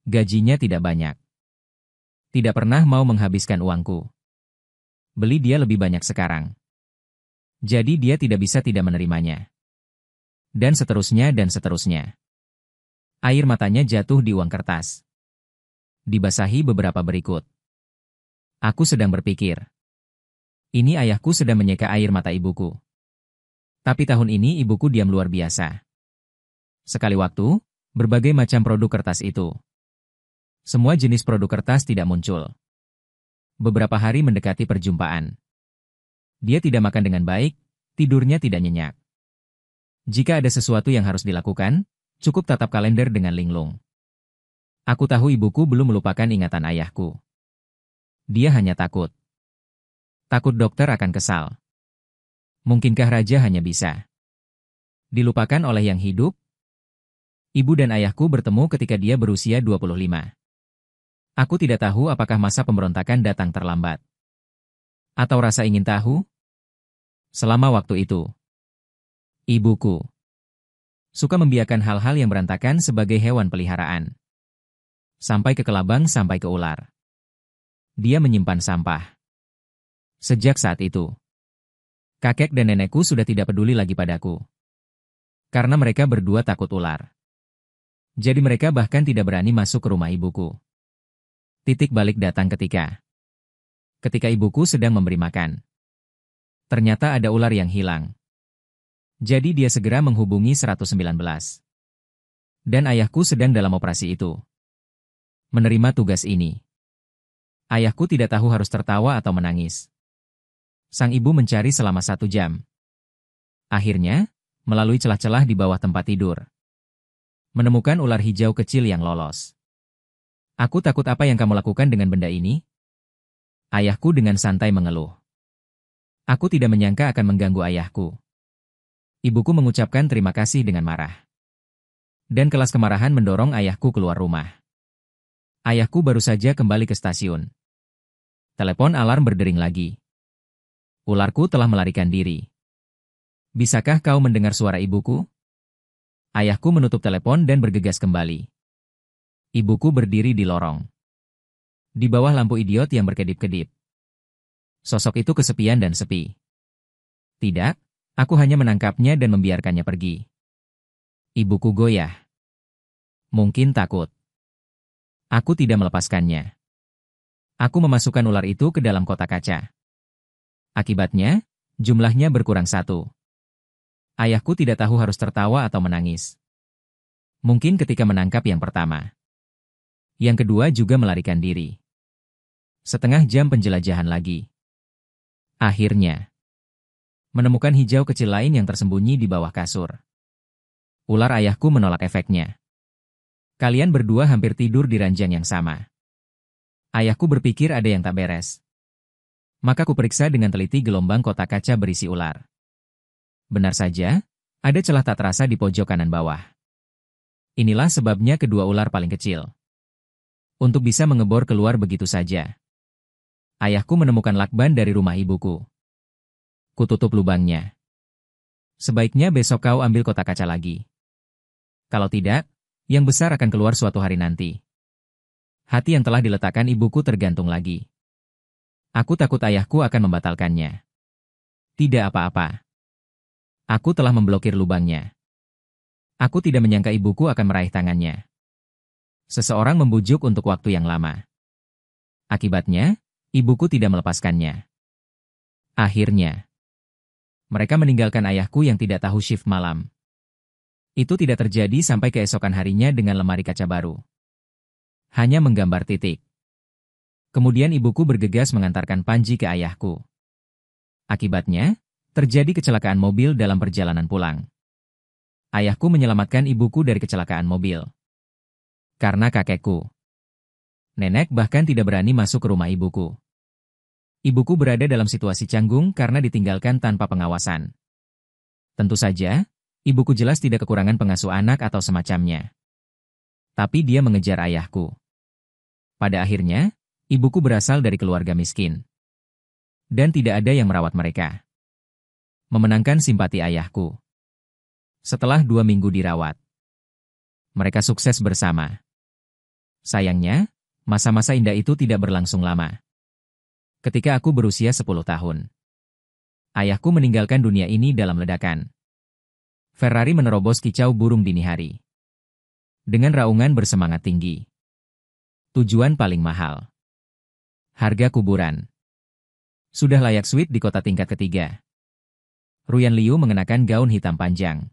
Gajinya tidak banyak. Tidak pernah mau menghabiskan uangku. Beli dia lebih banyak sekarang. Jadi dia tidak bisa tidak menerimanya. Dan seterusnya dan seterusnya. Air matanya jatuh di uang kertas. Dibasahi beberapa berikut. Aku sedang berpikir. Ini ayahku sedang menyeka air mata ibuku. Tapi tahun ini ibuku diam luar biasa. Sekali waktu, berbagai macam produk kertas itu. Semua jenis produk kertas tidak muncul. Beberapa hari mendekati perjumpaan. Dia tidak makan dengan baik, tidurnya tidak nyenyak. Jika ada sesuatu yang harus dilakukan, cukup tatap kalender dengan linglung. Aku tahu ibuku belum melupakan ingatan ayahku. Dia hanya takut. Takut dokter akan kesal. Mungkinkah raja hanya bisa dilupakan oleh yang hidup? Ibu dan ayahku bertemu ketika dia berusia 25. Aku tidak tahu apakah masa pemberontakan datang terlambat. Atau rasa ingin tahu? Selama waktu itu, ibuku suka membiarkan hal-hal yang berantakan sebagai hewan peliharaan. Sampai ke kelabang, sampai ke ular. Dia menyimpan sampah. Sejak saat itu, kakek dan nenekku sudah tidak peduli lagi padaku. Karena mereka berdua takut ular. Jadi mereka bahkan tidak berani masuk ke rumah ibuku. Titik balik datang ketika ibuku sedang memberi makan. Ternyata ada ular yang hilang. Jadi dia segera menghubungi 119. Dan ayahku sedang dalam operasi itu. Menerima tugas ini. Ayahku tidak tahu harus tertawa atau menangis. Sang ibu mencari selama 1 jam. Akhirnya, melalui celah-celah di bawah tempat tidur, menemukan ular hijau kecil yang lolos. Aku takut apa yang kamu lakukan dengan benda ini? Ayahku dengan santai mengeluh. Aku tidak menyangka akan mengganggu ayahku. Ibuku mengucapkan terima kasih dengan marah. Dan kelas kemarahan mendorong ayahku keluar rumah. Ayahku baru saja kembali ke stasiun. Telepon alarm berdering lagi. Ularku telah melarikan diri. Bisakah kau mendengar suara ibuku? Ayahku menutup telepon dan bergegas kembali. Ibuku berdiri di lorong. Di bawah lampu idiot yang berkedip-kedip. Sosok itu kesepian dan sepi. Tidak, aku hanya menangkapnya dan membiarkannya pergi. Ibuku goyah. Mungkin takut. Aku tidak melepaskannya. Aku memasukkan ular itu ke dalam kotak kaca. Akibatnya, jumlahnya berkurang 1. Ayahku tidak tahu harus tertawa atau menangis. Mungkin ketika menangkap yang pertama. Yang kedua juga melarikan diri. Setengah jam penjelajahan lagi. Akhirnya, menemukan hijau kecil lain yang tersembunyi di bawah kasur. Ular ayahku menolak efeknya. Kalian berdua hampir tidur di ranjang yang sama. Ayahku berpikir ada yang tak beres. Maka kuperiksa dengan teliti gelombang kotak kaca berisi ular. Benar saja, ada celah tak terasa di pojok kanan bawah. Inilah sebabnya kedua ular paling kecil. Untuk bisa mengebor keluar begitu saja. Ayahku menemukan lakban dari rumah ibuku. Kututup lubangnya. Sebaiknya besok kau ambil kotak kaca lagi. Kalau tidak, yang besar akan keluar suatu hari nanti. Hati yang telah diletakkan ibuku tergantung lagi. Aku takut ayahku akan membatalkannya. Tidak apa-apa. Aku telah memblokir lubangnya. Aku tidak menyangka ibuku akan meraih tangannya. Seseorang membujuk untuk waktu yang lama. Akibatnya, ibuku tidak melepaskannya. Akhirnya, mereka meninggalkan ayahku yang tidak tahu shift malam. Itu tidak terjadi sampai keesokan harinya dengan lemari kaca baru. Hanya menggambar titik. Kemudian ibuku bergegas mengantarkan Panji ke ayahku. Akibatnya, terjadi kecelakaan mobil dalam perjalanan pulang. Ayahku menyelamatkan ibuku dari kecelakaan mobil. Karena kakekku Nenek bahkan tidak berani masuk ke rumah ibuku. Ibuku berada dalam situasi canggung karena ditinggalkan tanpa pengawasan. Tentu saja, ibuku jelas tidak kekurangan pengasuh anak atau semacamnya. Tapi dia mengejar ayahku. Pada akhirnya, ibuku berasal dari keluarga miskin. Dan tidak ada yang merawat mereka. Memenangkan simpati ayahku. Setelah 2 minggu dirawat, mereka sukses bersama. Sayangnya, masa-masa indah itu tidak berlangsung lama. Ketika aku berusia 10 tahun, ayahku meninggalkan dunia ini dalam ledakan. Ferrari menerobos kicau burung dini hari. Dengan raungan bersemangat tinggi. Tujuan paling mahal. Harga kuburan. Sudah layak suite di kota tingkat ketiga. Ruyan Liu mengenakan gaun hitam panjang.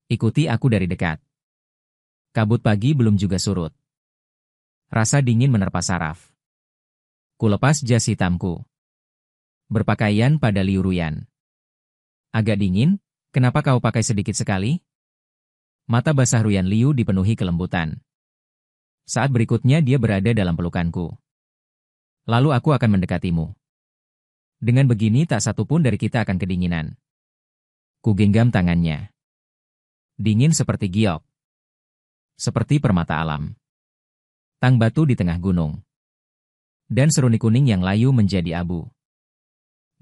Ikuti aku dari dekat. Kabut pagi belum juga surut. Rasa dingin menerpa saraf. Kulepas jas hitamku. Berpakaian pada Liu Ruyan. Agak dingin, kenapa kau pakai sedikit sekali? Mata basah Ruyan Liu dipenuhi kelembutan. Saat berikutnya dia berada dalam pelukanku. Lalu aku akan mendekatimu. Dengan begini tak satu pun dari kita akan kedinginan. Kugenggam tangannya. Dingin seperti giok. Seperti permata alam. Tang batu di tengah gunung. Dan seruni kuning yang layu menjadi abu.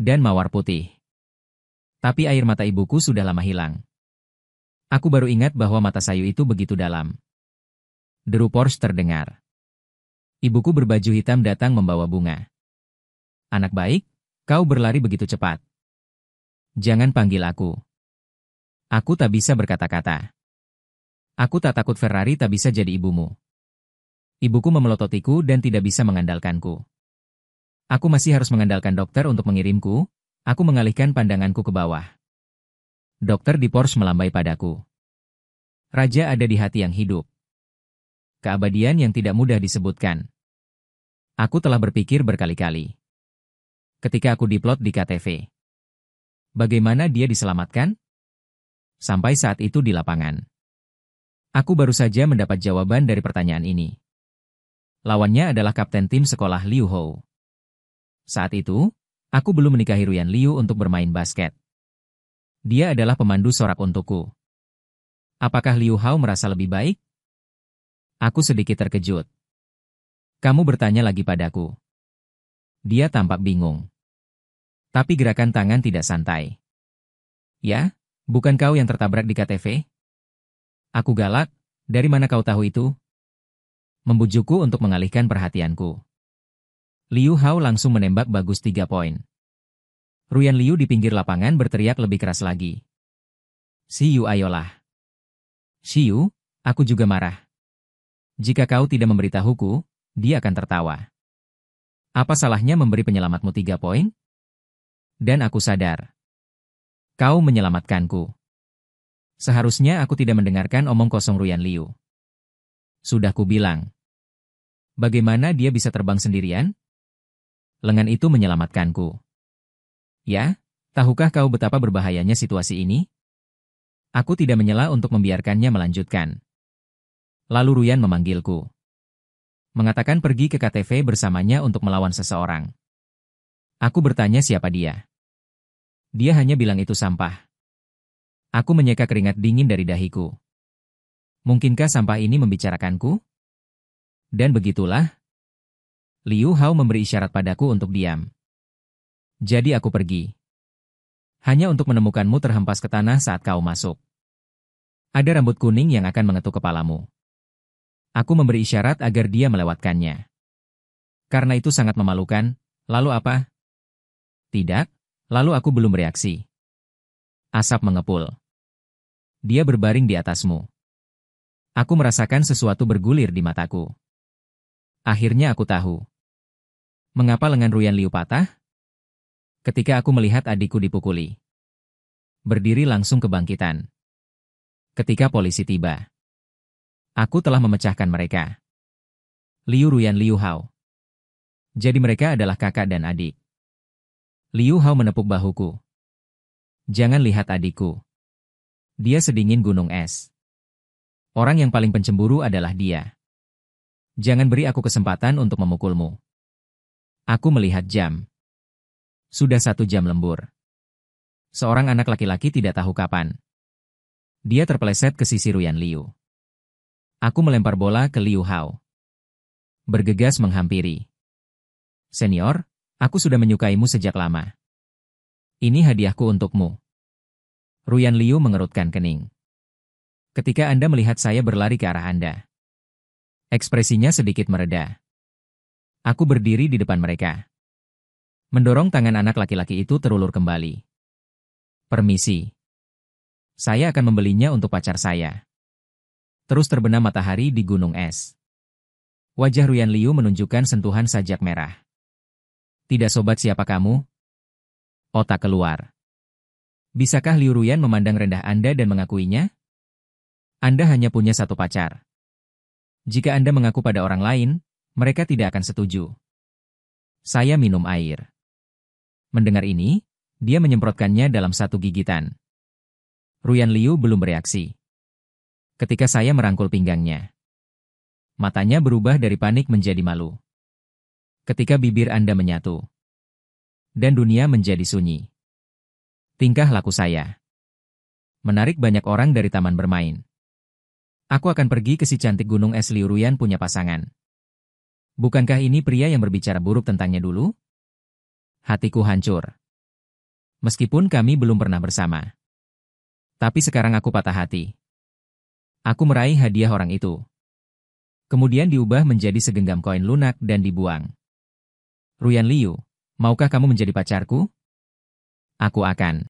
Dan mawar putih. Tapi air mata ibuku sudah lama hilang. Aku baru ingat bahwa mata sayu itu begitu dalam. Deru Porsche terdengar. Ibuku berbaju hitam datang membawa bunga. Anak baik, kau berlari begitu cepat. Jangan panggil aku. Aku tak bisa berkata-kata. Aku tak takut Ferrari tak bisa jadi ibumu. Ibuku memelototiku dan tidak bisa mengandalkanku. Aku masih harus mengandalkan dokter untuk mengirimku. Aku mengalihkan pandanganku ke bawah. Dokter di Porsche melambai padaku. Raja ada di hati yang hidup. Keabadian yang tidak mudah disebutkan. Aku telah berpikir berkali-kali. Ketika aku diplot di KTV. Bagaimana dia diselamatkan? Sampai saat itu di lapangan. Aku baru saja mendapat jawaban dari pertanyaan ini. Lawannya adalah kapten tim sekolah Liu Hou. Saat itu, aku belum menikahi Ruyan Liu untuk bermain basket. Dia adalah pemandu sorak untukku. Apakah Liu Hou merasa lebih baik? Aku sedikit terkejut. Kamu bertanya lagi padaku. Dia tampak bingung. Tapi gerakan tangan tidak santai. Ya, bukan kau yang tertabrak di KTV? Aku galak, dari mana kau tahu itu? Membujukku untuk mengalihkan perhatianku. Liu Hou langsung menembak bagus 3 poin. Ruyan Liu di pinggir lapangan berteriak lebih keras lagi. Siyu ayolah. Siyu, aku juga marah. Jika kau tidak memberitahuku, dia akan tertawa. Apa salahnya memberi penyelamatmu 3 poin? Dan aku sadar. Kau menyelamatkanku. Seharusnya aku tidak mendengarkan omong kosong Ruyan Liu. Sudah kubilang. Bagaimana dia bisa terbang sendirian? Lengan itu menyelamatkanku. Ya, tahukah kau betapa berbahayanya situasi ini? Aku tidak menyela untuk membiarkannya melanjutkan. Lalu Ruyan memanggilku. Mengatakan pergi ke KTV bersamanya untuk melawan seseorang. Aku bertanya siapa dia. Dia hanya bilang itu sampah. Aku menyeka keringat dingin dari dahiku. Mungkinkah sampah ini membicarakanku? Dan begitulah. Liu Hou memberi isyarat padaku untuk diam. Jadi aku pergi. Hanya untuk menemukanmu terhempas ke tanah saat kau masuk. Ada rambut kuning yang akan mengetuk kepalamu. Aku memberi isyarat agar dia melewatkannya. Karena itu sangat memalukan, lalu apa? Tidak, lalu aku belum bereaksi. Asap mengepul. Dia berbaring di atasmu. Aku merasakan sesuatu bergulir di mataku. Akhirnya aku tahu. Mengapa lengan Ruyan Liu patah? Ketika aku melihat adikku dipukuli. Berdiri langsung kebangkitan. Ketika polisi tiba. Aku telah memecahkan mereka. Liu Ruyan Liu Hou. Jadi mereka adalah kakak dan adik. Liu Hou menepuk bahuku. Jangan lihat adikku. Dia sedingin gunung es. Orang yang paling pencemburu adalah dia. Jangan beri aku kesempatan untuk memukulmu. Aku melihat jam. Sudah 1 jam lembur. Seorang anak laki-laki tidak tahu kapan. Dia terpeleset ke sisi Ruyan Liu. Aku melempar bola ke Liu Hao. Bergegas menghampiri. Senior, aku sudah menyukaimu sejak lama. Ini hadiahku untukmu. Ruyan Liu mengerutkan kening. Ketika Anda melihat saya berlari ke arah Anda. Ekspresinya sedikit mereda. Aku berdiri di depan mereka. Mendorong tangan anak laki-laki itu terulur kembali. Permisi. Saya akan membelinya untuk pacar saya. Terus terbenam matahari di gunung es. Wajah Ruyan Liu menunjukkan sentuhan sajak merah. Tidak sobat siapa kamu? Otak keluar. Bisakah Liu Ruyan memandang rendah Anda dan mengakuinya? Anda hanya punya satu pacar. Jika Anda mengaku pada orang lain, mereka tidak akan setuju. Saya minum air. Mendengar ini, dia menyemprotkannya dalam satu gigitan. Ruyan Liu belum bereaksi. Ketika saya merangkul pinggangnya. Matanya berubah dari panik menjadi malu. Ketika bibir Anda menyatu. Dan dunia menjadi sunyi. Tingkah laku saya. Menarik banyak orang dari taman bermain. Aku akan pergi ke si cantik gunung es. Liu Ruyan punya pasangan. Bukankah ini pria yang berbicara buruk tentangnya dulu? Hatiku hancur. Meskipun kami belum pernah bersama. Tapi sekarang aku patah hati. Aku meraih hadiah orang itu. Kemudian diubah menjadi segenggam koin lunak dan dibuang. Ruyan Liu, maukah kamu menjadi pacarku? Aku akan.